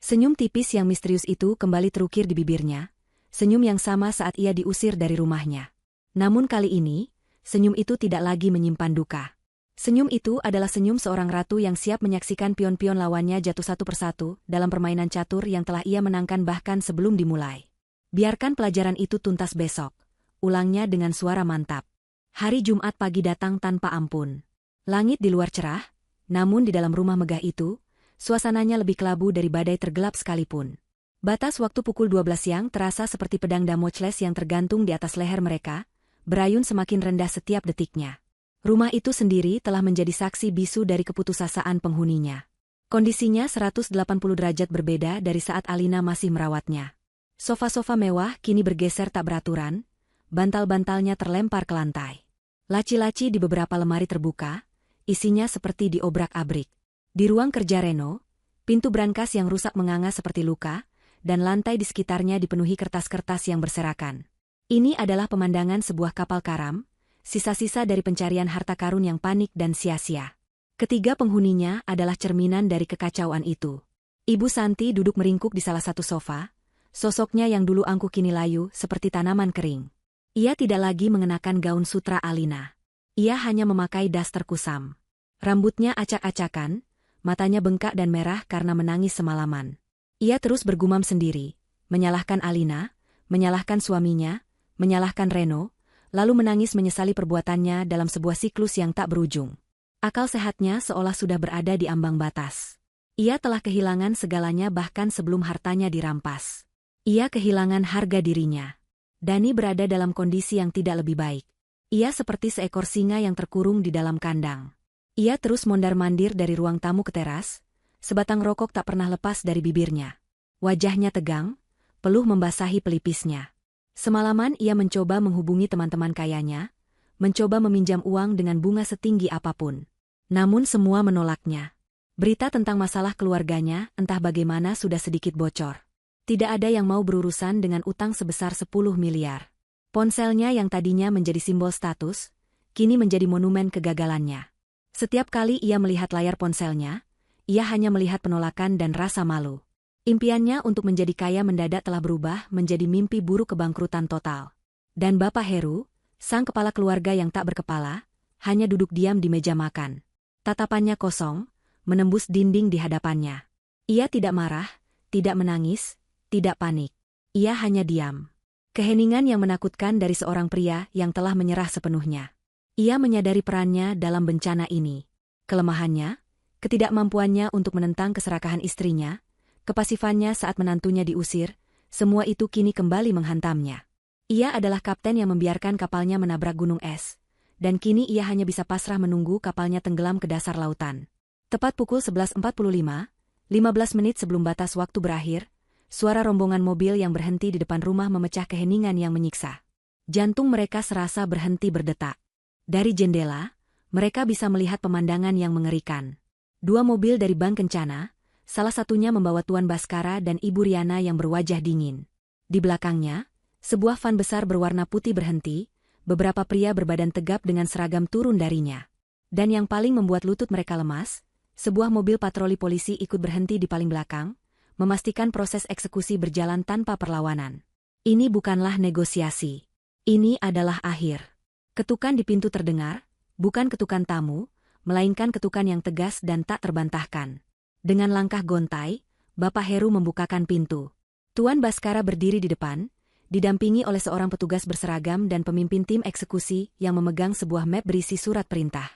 Senyum tipis yang misterius itu kembali terukir di bibirnya, senyum yang sama saat ia diusir dari rumahnya. Namun kali ini, senyum itu tidak lagi menyimpan duka. Senyum itu adalah senyum seorang ratu yang siap menyaksikan pion-pion lawannya jatuh satu persatu dalam permainan catur yang telah ia menangkan bahkan sebelum dimulai. Biarkan pelajaran itu tuntas besok, ulangnya dengan suara mantap. Hari Jumat pagi datang tanpa ampun. Langit di luar cerah, namun di dalam rumah megah itu, suasananya lebih kelabu dari badai tergelap sekalipun. Batas waktu pukul 12 siang terasa seperti pedang Damocles yang tergantung di atas leher mereka, berayun semakin rendah setiap detiknya. Rumah itu sendiri telah menjadi saksi bisu dari keputusasaan penghuninya. Kondisinya 180 derajat berbeda dari saat Alina masih merawatnya. Sofa-sofa mewah kini bergeser tak beraturan, bantal-bantalnya terlempar ke lantai. Laci-laci di beberapa lemari terbuka, isinya seperti diobrak-abrik. Di ruang kerja Reno, pintu brankas yang rusak menganga seperti luka, dan lantai di sekitarnya dipenuhi kertas-kertas yang berserakan. Ini adalah pemandangan sebuah kapal karam, sisa-sisa dari pencarian harta karun yang panik dan sia-sia. Ketiga penghuninya adalah cerminan dari kekacauan itu. Ibu Santi duduk meringkuk di salah satu sofa, sosoknya yang dulu angkuh kini layu seperti tanaman kering. Ia tidak lagi mengenakan gaun sutra Alina. Ia hanya memakai daster kusam. Rambutnya acak-acakan, matanya bengkak dan merah karena menangis semalaman. Ia terus bergumam sendiri, menyalahkan Alina, menyalahkan suaminya, menyalahkan Reno, lalu menangis menyesali perbuatannya dalam sebuah siklus yang tak berujung. Akal sehatnya seolah sudah berada di ambang batas. Ia telah kehilangan segalanya bahkan sebelum hartanya dirampas. Ia kehilangan harga dirinya. Dani berada dalam kondisi yang tidak lebih baik. Ia seperti seekor singa yang terkurung di dalam kandang. Ia terus mondar-mandir dari ruang tamu ke teras, sebatang rokok tak pernah lepas dari bibirnya. Wajahnya tegang, peluh membasahi pelipisnya. Semalaman ia mencoba menghubungi teman-teman kayanya, mencoba meminjam uang dengan bunga setinggi apapun. Namun semua menolaknya. Berita tentang masalah keluarganya entah bagaimana sudah sedikit bocor. Tidak ada yang mau berurusan dengan utang sebesar 10 miliar. Ponselnya yang tadinya menjadi simbol status, kini menjadi monumen kegagalannya. Setiap kali ia melihat layar ponselnya, ia hanya melihat penolakan dan rasa malu. Impiannya untuk menjadi kaya mendadak telah berubah menjadi mimpi buruk kebangkrutan total. Dan Bapak Heru, sang kepala keluarga yang tak berkepala, hanya duduk diam di meja makan. Tatapannya kosong, menembus dinding di hadapannya. Ia tidak marah, tidak menangis, tidak panik. Ia hanya diam. Keheningan yang menakutkan dari seorang pria yang telah menyerah sepenuhnya. Ia menyadari perannya dalam bencana ini. Kelemahannya, ketidakmampuannya untuk menentang keserakahan istrinya, kepasifannya saat menantunya diusir, semua itu kini kembali menghantamnya. Ia adalah kapten yang membiarkan kapalnya menabrak gunung es. Dan kini ia hanya bisa pasrah menunggu kapalnya tenggelam ke dasar lautan. Tepat pukul 11.45, 15 menit sebelum batas waktu berakhir, suara rombongan mobil yang berhenti di depan rumah memecah keheningan yang menyiksa. Jantung mereka serasa berhenti berdetak. Dari jendela, mereka bisa melihat pemandangan yang mengerikan. 2 mobil dari Bank Kencana, salah satunya membawa Tuan Baskara dan Ibu Riana yang berwajah dingin. Di belakangnya, sebuah van besar berwarna putih berhenti. Beberapa pria berbadan tegap dengan seragam turun darinya. Dan yang paling membuat lutut mereka lemas, sebuah mobil patroli polisi ikut berhenti di paling belakang, memastikan proses eksekusi berjalan tanpa perlawanan. Ini bukanlah negosiasi. Ini adalah akhir. Ketukan di pintu terdengar, bukan ketukan tamu, melainkan ketukan yang tegas dan tak terbantahkan. Dengan langkah gontai, Bapak Heru membukakan pintu. Tuan Baskara berdiri di depan, didampingi oleh seorang petugas berseragam dan pemimpin tim eksekusi yang memegang sebuah map berisi surat perintah.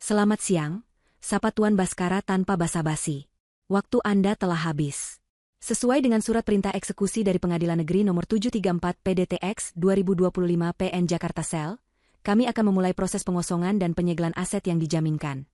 "Selamat siang," sapa Tuan Baskara tanpa basa-basi. "Waktu Anda telah habis. Sesuai dengan surat perintah eksekusi dari Pengadilan Negeri Nomor 734 PDTX 2025 PN Jakarta Sel, kami akan memulai proses pengosongan dan penyegelan aset yang dijaminkan."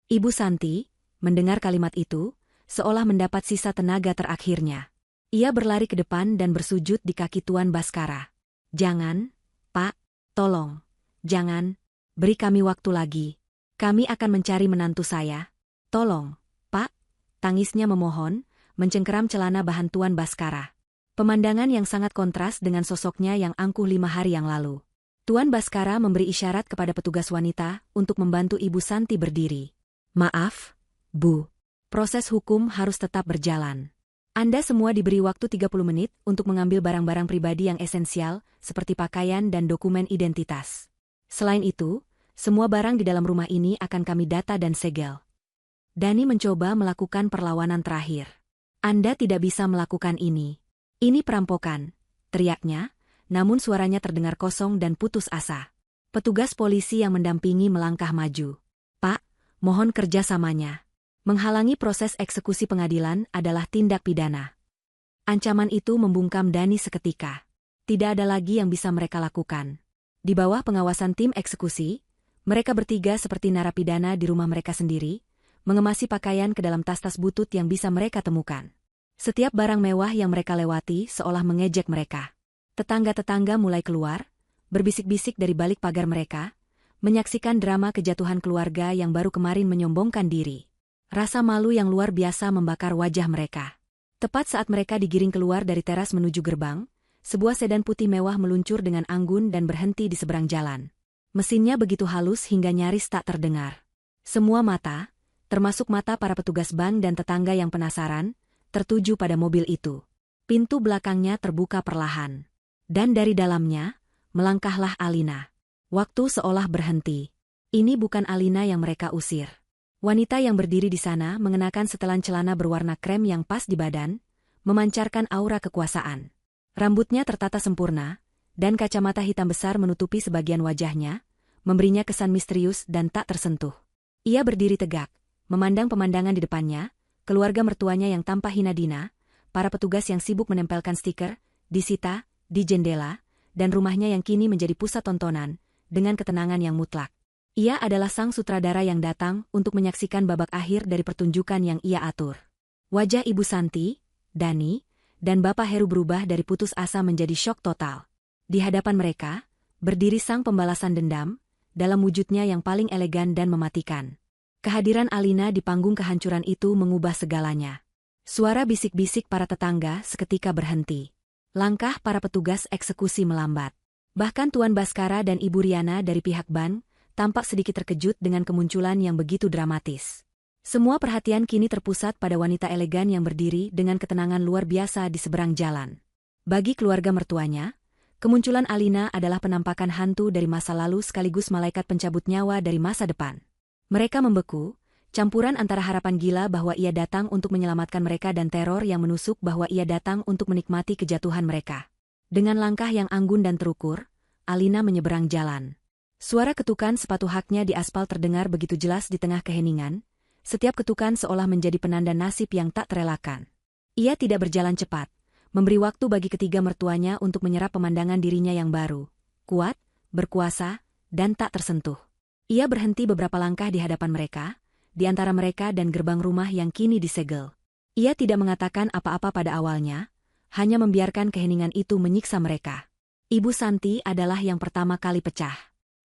Ibu Santi, mendengar kalimat itu, seolah mendapat sisa tenaga terakhirnya. Ia berlari ke depan dan bersujud di kaki Tuan Baskara. "Jangan, Pak, tolong, jangan, beri kami waktu lagi. Kami akan mencari menantu saya. Tolong, Pak," tangisnya memohon, mencengkeram celana bahan Tuan Baskara. Pemandangan yang sangat kontras dengan sosoknya yang angkuh 5 hari yang lalu. Tuan Baskara memberi isyarat kepada petugas wanita untuk membantu Ibu Santi berdiri. "Maaf, Bu. Proses hukum harus tetap berjalan. Anda semua diberi waktu 30 menit untuk mengambil barang-barang pribadi yang esensial, seperti pakaian dan dokumen identitas. Selain itu, semua barang di dalam rumah ini akan kami data dan segel." Dani mencoba melakukan perlawanan terakhir. "Anda tidak bisa melakukan ini. Ini perampokan," teriaknya, namun suaranya terdengar kosong dan putus asa. Petugas polisi yang mendampingi melangkah maju. "Pak, mohon kerjasamanya. Menghalangi proses eksekusi pengadilan adalah tindak pidana." Ancaman itu membungkam Dani seketika. Tidak ada lagi yang bisa mereka lakukan. Di bawah pengawasan tim eksekusi, mereka bertiga seperti narapidana di rumah mereka sendiri, mengemasi pakaian ke dalam tas-tas butut yang bisa mereka temukan. Setiap barang mewah yang mereka lewati seolah mengejek mereka. Tetangga-tetangga mulai keluar, berbisik-bisik dari balik pagar mereka, menyaksikan drama kejatuhan keluarga yang baru kemarin menyombongkan diri. Rasa malu yang luar biasa membakar wajah mereka. Tepat saat mereka digiring keluar dari teras menuju gerbang, sebuah sedan putih mewah meluncur dengan anggun dan berhenti di seberang jalan. Mesinnya begitu halus hingga nyaris tak terdengar. Semua mata, termasuk mata para petugas bank dan tetangga yang penasaran, tertuju pada mobil itu. Pintu belakangnya terbuka perlahan. Dan dari dalamnya, melangkahlah Alina. Waktu seolah berhenti. Ini bukan Alina yang mereka usir. Wanita yang berdiri di sana mengenakan setelan celana berwarna krem yang pas di badan, memancarkan aura kekuasaan. Rambutnya tertata sempurna, dan kacamata hitam besar menutupi sebagian wajahnya, memberinya kesan misterius dan tak tersentuh. Ia berdiri tegak, memandang pemandangan di depannya, keluarga mertuanya yang tanpa hina dina, para petugas yang sibuk menempelkan stiker, disita, di jendela, dan rumahnya yang kini menjadi pusat tontonan, dengan ketenangan yang mutlak. Ia adalah sang sutradara yang datang untuk menyaksikan babak akhir dari pertunjukan yang ia atur. Wajah Ibu Santi, Dani, dan Bapak Heru berubah dari putus asa menjadi syok total. Di hadapan mereka, berdiri sang pembalasan dendam, dalam wujudnya yang paling elegan dan mematikan. Kehadiran Alina di panggung kehancuran itu mengubah segalanya. Suara bisik-bisik para tetangga seketika berhenti. Langkah para petugas eksekusi melambat. Bahkan Tuan Baskara dan Ibu Riana dari pihak ban, tampak sedikit terkejut dengan kemunculan yang begitu dramatis. Semua perhatian kini terpusat pada wanita elegan yang berdiri dengan ketenangan luar biasa di seberang jalan. Bagi keluarga mertuanya, kemunculan Alina adalah penampakan hantu dari masa lalu sekaligus malaikat pencabut nyawa dari masa depan. Mereka membeku, campuran antara harapan gila bahwa ia datang untuk menyelamatkan mereka dan teror yang menusuk bahwa ia datang untuk menikmati kejatuhan mereka. Dengan langkah yang anggun dan terukur, Alina menyeberang jalan. Suara ketukan sepatu haknya di aspal terdengar begitu jelas di tengah keheningan, setiap ketukan seolah menjadi penanda nasib yang tak terelakkan. Ia tidak berjalan cepat, memberi waktu bagi ketiga mertuanya untuk menyerap pemandangan dirinya yang baru, kuat, berkuasa, dan tak tersentuh. Ia berhenti beberapa langkah di hadapan mereka, di antara mereka dan gerbang rumah yang kini disegel. Ia tidak mengatakan apa-apa pada awalnya, hanya membiarkan keheningan itu menyiksa mereka. Ibu Santi adalah yang pertama kali pecah.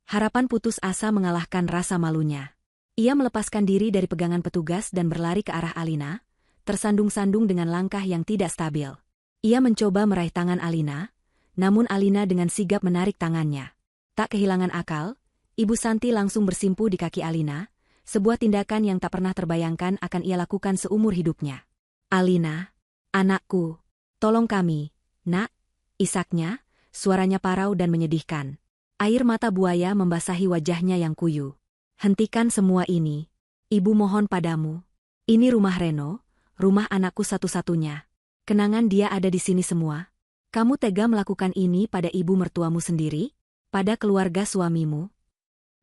Harapan putus asa mengalahkan rasa malunya. Ia melepaskan diri dari pegangan petugas dan berlari ke arah Alina, tersandung-sandung dengan langkah yang tidak stabil. Ia mencoba meraih tangan Alina, namun Alina dengan sigap menarik tangannya. Tak kehilangan akal, Ibu Santi langsung bersimpuh di kaki Alina, sebuah tindakan yang tak pernah terbayangkan akan ia lakukan seumur hidupnya. "Alina, anakku, tolong kami, nak," isaknya, suaranya parau dan menyedihkan. Air mata buaya membasahi wajahnya yang kuyu. "Hentikan semua ini. Ibu mohon padamu. Ini rumah Reno, rumah anakku satu-satunya. Kenangan dia ada di sini semua. Kamu tega melakukan ini pada ibu mertuamu sendiri? Pada keluarga suamimu?"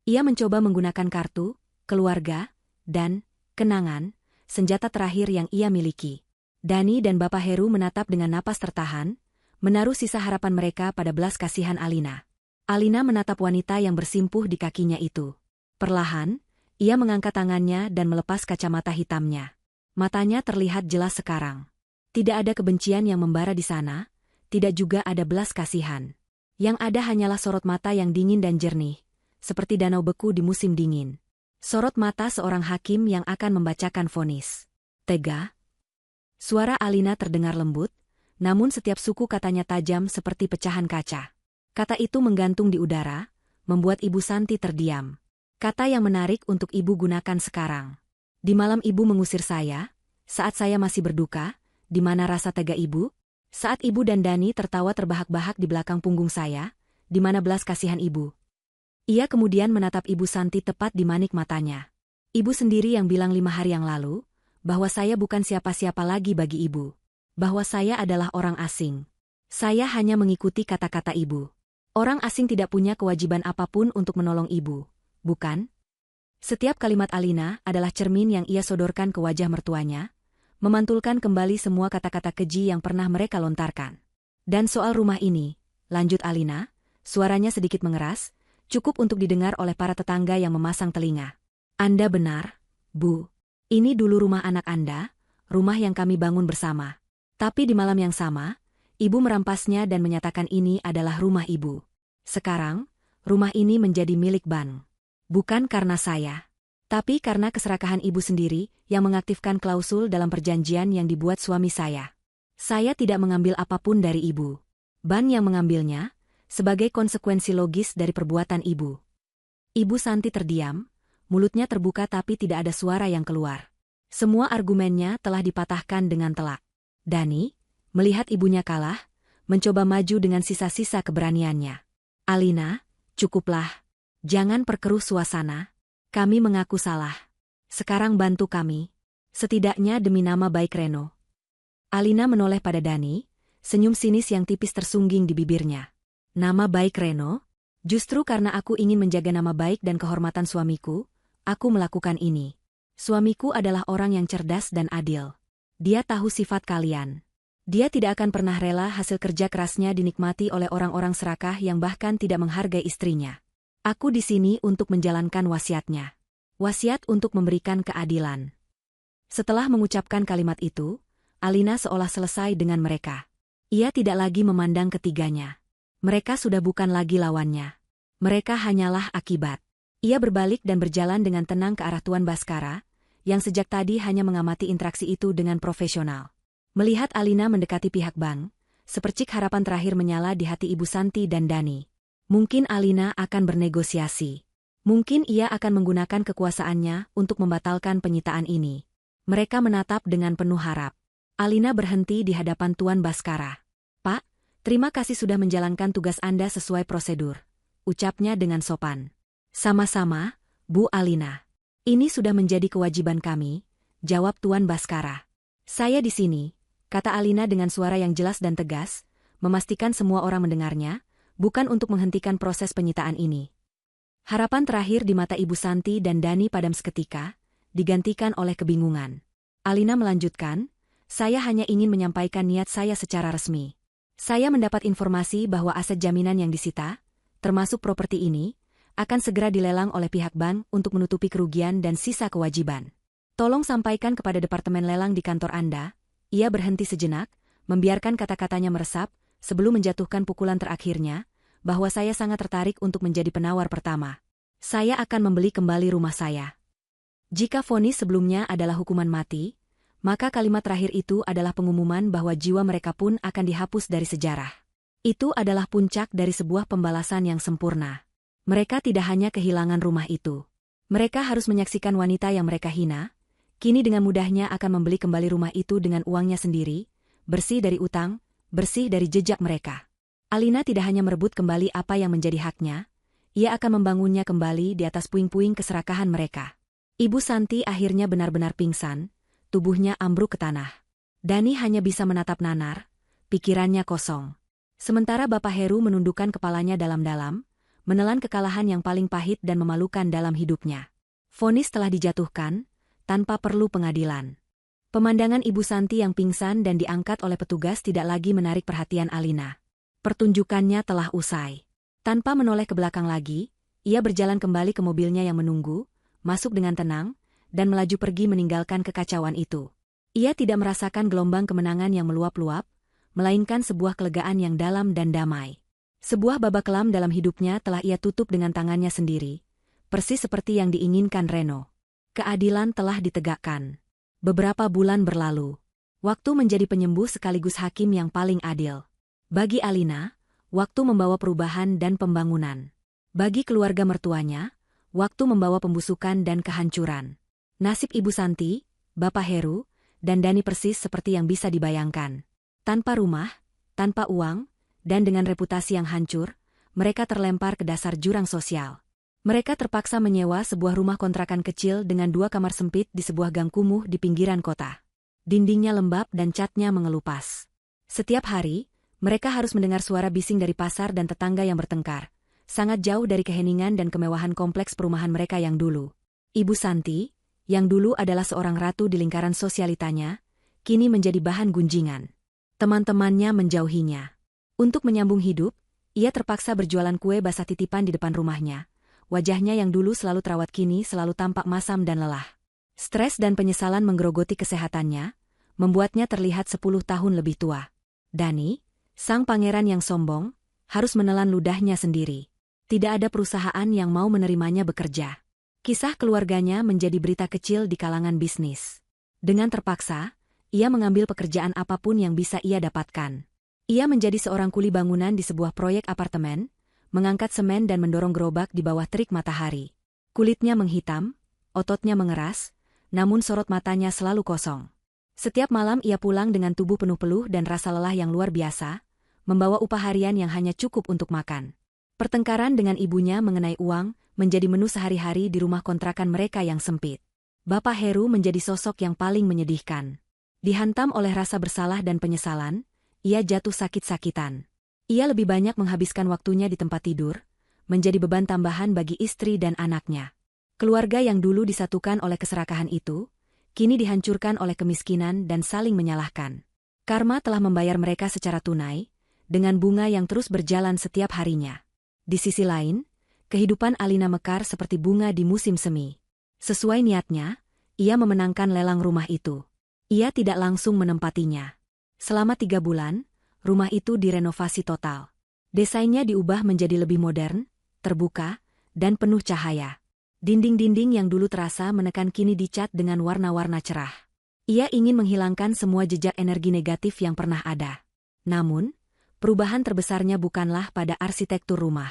Ia mencoba menggunakan kartu, keluarga, dan kenangan, senjata terakhir yang ia miliki. Dani dan Bapak Heru menatap dengan napas tertahan, menaruh sisa harapan mereka pada belas kasihan Alina. Alina menatap wanita yang bersimpuh di kakinya itu. Perlahan, ia mengangkat tangannya dan melepas kacamata hitamnya. Matanya terlihat jelas sekarang. Tidak ada kebencian yang membara di sana, tidak juga ada belas kasihan. Yang ada hanyalah sorot mata yang dingin dan jernih, seperti danau beku di musim dingin. Sorot mata seorang hakim yang akan membacakan vonis. "Tega?" Suara Alina terdengar lembut, namun setiap suku katanya tajam seperti pecahan kaca. Kata itu menggantung di udara, membuat Ibu Santi terdiam. Kata yang menarik untuk ibu gunakan sekarang. Di malam ibu mengusir saya, saat saya masih berduka, di mana rasa tega ibu? Saat ibu dan Dani tertawa terbahak-bahak di belakang punggung saya, di mana belas kasihan ibu? Ia kemudian menatap Ibu Santi tepat di manik matanya. Ibu sendiri yang bilang 5 hari yang lalu, bahwa saya bukan siapa-siapa lagi bagi ibu. Bahwa saya adalah orang asing. Saya hanya mengikuti kata-kata ibu. Orang asing tidak punya kewajiban apapun untuk menolong ibu, bukan? Setiap kalimat Alina adalah cermin yang ia sodorkan ke wajah mertuanya, memantulkan kembali semua kata-kata keji yang pernah mereka lontarkan. Dan soal rumah ini, lanjut Alina, suaranya sedikit mengeras, cukup untuk didengar oleh para tetangga yang memasang telinga. "Anda benar, Bu. Ini dulu rumah anak Anda, rumah yang kami bangun bersama. Tapi di malam yang sama, Ibu merampasnya dan menyatakan ini adalah rumah Ibu. Sekarang, rumah ini menjadi milik Ban. Bukan karena saya, tapi karena keserakahan Ibu sendiri yang mengaktifkan klausul dalam perjanjian yang dibuat suami saya. Saya tidak mengambil apapun dari Ibu. Ban yang mengambilnya, sebagai konsekuensi logis dari perbuatan ibu. Ibu Santi terdiam, mulutnya terbuka tapi tidak ada suara yang keluar. Semua argumennya telah dipatahkan dengan telak. Dani, melihat ibunya kalah, mencoba maju dengan sisa-sisa keberaniannya. Alina, cukuplah. Jangan perkeruh suasana. Kami mengaku salah. Sekarang bantu kami. Setidaknya demi nama baik Reno. Alina menoleh pada Dani, senyum sinis yang tipis tersungging di bibirnya. Nama baik Reno? Justru karena aku ingin menjaga nama baik dan kehormatan suamiku, aku melakukan ini. Suamiku adalah orang yang cerdas dan adil. Dia tahu sifat kalian. Dia tidak akan pernah rela hasil kerja kerasnya dinikmati oleh orang-orang serakah yang bahkan tidak menghargai istrinya. Aku di sini untuk menjalankan wasiatnya. Wasiat untuk memberikan keadilan. Setelah mengucapkan kalimat itu, Alina seolah selesai dengan mereka. Ia tidak lagi memandang ketiganya. Mereka sudah bukan lagi lawannya. Mereka hanyalah akibat. Ia berbalik dan berjalan dengan tenang ke arah Tuan Baskara, yang sejak tadi hanya mengamati interaksi itu dengan profesional. Melihat Alina mendekati pihak bank, sepercik harapan terakhir menyala di hati Ibu Santi dan Dani. Mungkin Alina akan bernegosiasi. Mungkin ia akan menggunakan kekuasaannya untuk membatalkan penyitaan ini. Mereka menatap dengan penuh harap. Alina berhenti di hadapan Tuan Baskara. "Pak, terima kasih sudah menjalankan tugas Anda sesuai prosedur," ucapnya dengan sopan. "Sama-sama, Bu Alina. Ini sudah menjadi kewajiban kami," jawab Tuan Baskara. "Saya di sini," kata Alina dengan suara yang jelas dan tegas, memastikan semua orang mendengarnya, bukan untuk menghentikan proses penyitaan ini. Harapan terakhir di mata Ibu Santi dan Dani padam seketika, digantikan oleh kebingungan. Alina melanjutkan, "Saya hanya ingin menyampaikan niat saya secara resmi. Saya mendapat informasi bahwa aset jaminan yang disita, termasuk properti ini, akan segera dilelang oleh pihak bank untuk menutupi kerugian dan sisa kewajiban. Tolong sampaikan kepada departemen lelang di kantor Anda." Ia berhenti sejenak, membiarkan kata-katanya meresap, sebelum menjatuhkan pukulan terakhirnya, bahwa saya sangat tertarik untuk menjadi penawar pertama. Saya akan membeli kembali rumah saya. Jika vonis sebelumnya adalah hukuman mati, maka kalimat terakhir itu adalah pengumuman bahwa jiwa mereka pun akan dihapus dari sejarah. Itu adalah puncak dari sebuah pembalasan yang sempurna. Mereka tidak hanya kehilangan rumah itu. Mereka harus menyaksikan wanita yang mereka hina, kini dengan mudahnya akan membeli kembali rumah itu dengan uangnya sendiri, bersih dari utang, bersih dari jejak mereka. Alina tidak hanya merebut kembali apa yang menjadi haknya, ia akan membangunnya kembali di atas puing-puing keserakahan mereka. Ibu Santi akhirnya benar-benar pingsan, tubuhnya ambruk ke tanah. Dani hanya bisa menatap nanar, pikirannya kosong. Sementara Bapak Heru menundukkan kepalanya dalam-dalam, menelan kekalahan yang paling pahit dan memalukan dalam hidupnya. Vonis telah dijatuhkan, tanpa perlu pengadilan. Pemandangan Ibu Santi yang pingsan dan diangkat oleh petugas tidak lagi menarik perhatian Alina. Pertunjukannya telah usai. Tanpa menoleh ke belakang lagi, ia berjalan kembali ke mobilnya yang menunggu, masuk dengan tenang, dan melaju pergi meninggalkan kekacauan itu. Ia tidak merasakan gelombang kemenangan yang meluap-luap, melainkan sebuah kelegaan yang dalam dan damai. Sebuah babak kelam dalam hidupnya telah ia tutup dengan tangannya sendiri, persis seperti yang diinginkan Reno. Keadilan telah ditegakkan. Beberapa bulan berlalu. Waktu menjadi penyembuh sekaligus hakim yang paling adil. Bagi Alina, waktu membawa perubahan dan pembangunan. Bagi keluarga mertuanya, waktu membawa pembusukan dan kehancuran. Nasib Ibu Santi, Bapak Heru, dan Dani persis seperti yang bisa dibayangkan. Tanpa rumah, tanpa uang, dan dengan reputasi yang hancur, mereka terlempar ke dasar jurang sosial. Mereka terpaksa menyewa sebuah rumah kontrakan kecil dengan 2 kamar sempit di sebuah gang kumuh di pinggiran kota. Dindingnya lembab dan catnya mengelupas. Setiap hari, mereka harus mendengar suara bising dari pasar dan tetangga yang bertengkar, sangat jauh dari keheningan dan kemewahan kompleks perumahan mereka yang dulu. Ibu Santi, yang dulu adalah seorang ratu di lingkaran sosialitanya, kini menjadi bahan gunjingan. Teman-temannya menjauhinya. Untuk menyambung hidup, ia terpaksa berjualan kue basah titipan di depan rumahnya. Wajahnya yang dulu selalu terawat kini selalu tampak masam dan lelah. Stres dan penyesalan menggerogoti kesehatannya, membuatnya terlihat 10 tahun lebih tua. Dani, sang pangeran yang sombong, harus menelan ludahnya sendiri. Tidak ada perusahaan yang mau menerimanya bekerja. Kisah keluarganya menjadi berita kecil di kalangan bisnis. Dengan terpaksa, ia mengambil pekerjaan apapun yang bisa ia dapatkan. Ia menjadi seorang kuli bangunan di sebuah proyek apartemen, mengangkat semen dan mendorong gerobak di bawah terik matahari. Kulitnya menghitam, ototnya mengeras, namun sorot matanya selalu kosong. Setiap malam ia pulang dengan tubuh penuh peluh dan rasa lelah yang luar biasa, membawa upah harian yang hanya cukup untuk makan. Pertengkaran dengan ibunya mengenai uang menjadi menu sehari-hari di rumah kontrakan mereka yang sempit. Bapak Heru menjadi sosok yang paling menyedihkan. Dihantam oleh rasa bersalah dan penyesalan, ia jatuh sakit-sakitan. Ia lebih banyak menghabiskan waktunya di tempat tidur, menjadi beban tambahan bagi istri dan anaknya. Keluarga yang dulu disatukan oleh keserakahan itu, kini dihancurkan oleh kemiskinan dan saling menyalahkan. Karma telah membayar mereka secara tunai, dengan bunga yang terus berjalan setiap harinya. Di sisi lain, kehidupan Alina mekar seperti bunga di musim semi. Sesuai niatnya, ia memenangkan lelang rumah itu. Ia tidak langsung menempatinya. Selama 3 bulan, rumah itu direnovasi total. Desainnya diubah menjadi lebih modern, terbuka, dan penuh cahaya. Dinding-dinding yang dulu terasa menekan kini dicat dengan warna-warna cerah. Ia ingin menghilangkan semua jejak energi negatif yang pernah ada. Namun, perubahan terbesarnya bukanlah pada arsitektur rumah.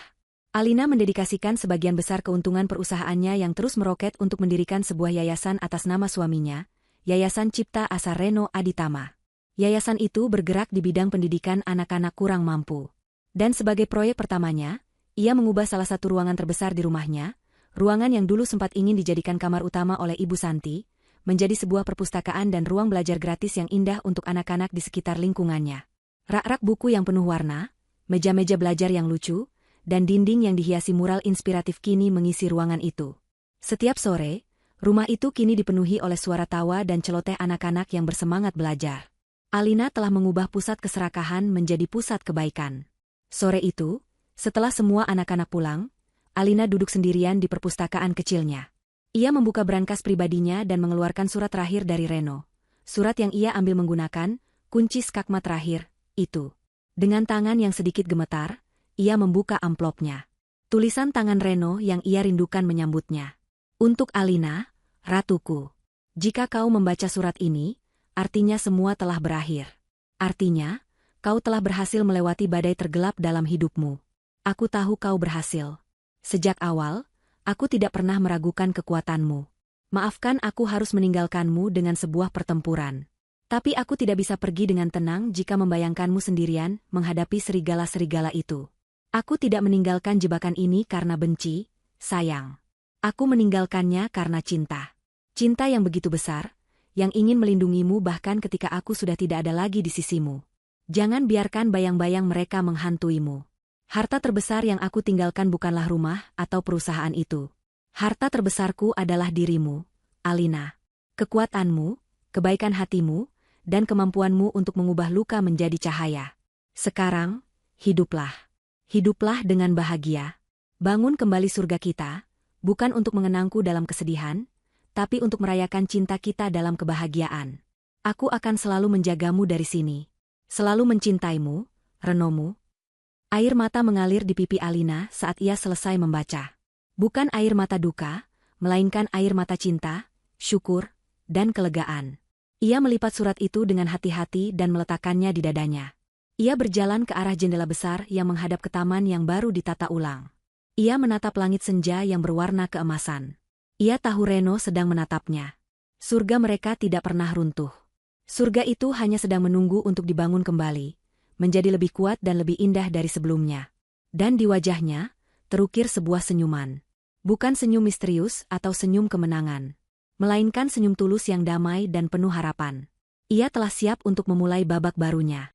Alina mendedikasikan sebagian besar keuntungan perusahaannya yang terus meroket untuk mendirikan sebuah yayasan atas nama suaminya, Yayasan Cipta Asa Reno Aditama. Yayasan itu bergerak di bidang pendidikan anak-anak kurang mampu. Dan sebagai proyek pertamanya, ia mengubah salah satu ruangan terbesar di rumahnya, ruangan yang dulu sempat ingin dijadikan kamar utama oleh Ibu Santi, menjadi sebuah perpustakaan dan ruang belajar gratis yang indah untuk anak-anak di sekitar lingkungannya. Rak-rak buku yang penuh warna, meja-meja belajar yang lucu, dan dinding yang dihiasi mural inspiratif kini mengisi ruangan itu. Setiap sore, rumah itu kini dipenuhi oleh suara tawa dan celoteh anak-anak yang bersemangat belajar. Alina telah mengubah pusat keserakahan menjadi pusat kebaikan. Sore itu, setelah semua anak-anak pulang, Alina duduk sendirian di perpustakaan kecilnya. Ia membuka brankas pribadinya dan mengeluarkan surat terakhir dari Reno. Surat yang ia ambil menggunakan kunci skakmat terakhir, itu. Dengan tangan yang sedikit gemetar, ia membuka amplopnya. Tulisan tangan Reno yang ia rindukan menyambutnya. Untuk Alina, ratuku. Jika kau membaca surat ini, artinya semua telah berakhir. Artinya, kau telah berhasil melewati badai tergelap dalam hidupmu. Aku tahu kau berhasil. Sejak awal, aku tidak pernah meragukan kekuatanmu. Maafkan aku harus meninggalkanmu dengan sebuah pertempuran. Tapi aku tidak bisa pergi dengan tenang jika membayangkanmu sendirian menghadapi serigala-serigala itu. Aku tidak meninggalkan jebakan ini karena benci, sayang. Aku meninggalkannya karena cinta. Cinta yang begitu besar, yang ingin melindungimu bahkan ketika aku sudah tidak ada lagi di sisimu. Jangan biarkan bayang-bayang mereka menghantuimu. Harta terbesar yang aku tinggalkan bukanlah rumah atau perusahaan itu. Harta terbesarku adalah dirimu, Alina. Kekuatanmu, kebaikan hatimu, dan kemampuanmu untuk mengubah luka menjadi cahaya. Sekarang, hiduplah. Hiduplah dengan bahagia. Bangun kembali surga kita, bukan untuk mengenangku dalam kesedihan, tapi untuk merayakan cinta kita dalam kebahagiaan. Aku akan selalu menjagamu dari sini. Selalu mencintaimu, Renomu. Air mata mengalir di pipi Alina saat ia selesai membaca. Bukan air mata duka, melainkan air mata cinta, syukur, dan kelegaan. Ia melipat surat itu dengan hati-hati dan meletakkannya di dadanya. Ia berjalan ke arah jendela besar yang menghadap ke taman yang baru ditata ulang. Ia menatap langit senja yang berwarna keemasan. Ia tahu Reno sedang menatapnya. Surga mereka tidak pernah runtuh. Surga itu hanya sedang menunggu untuk dibangun kembali, menjadi lebih kuat dan lebih indah dari sebelumnya. Dan di wajahnya, terukir sebuah senyuman. Bukan senyum misterius atau senyum kemenangan, melainkan senyum tulus yang damai dan penuh harapan. Ia telah siap untuk memulai babak barunya.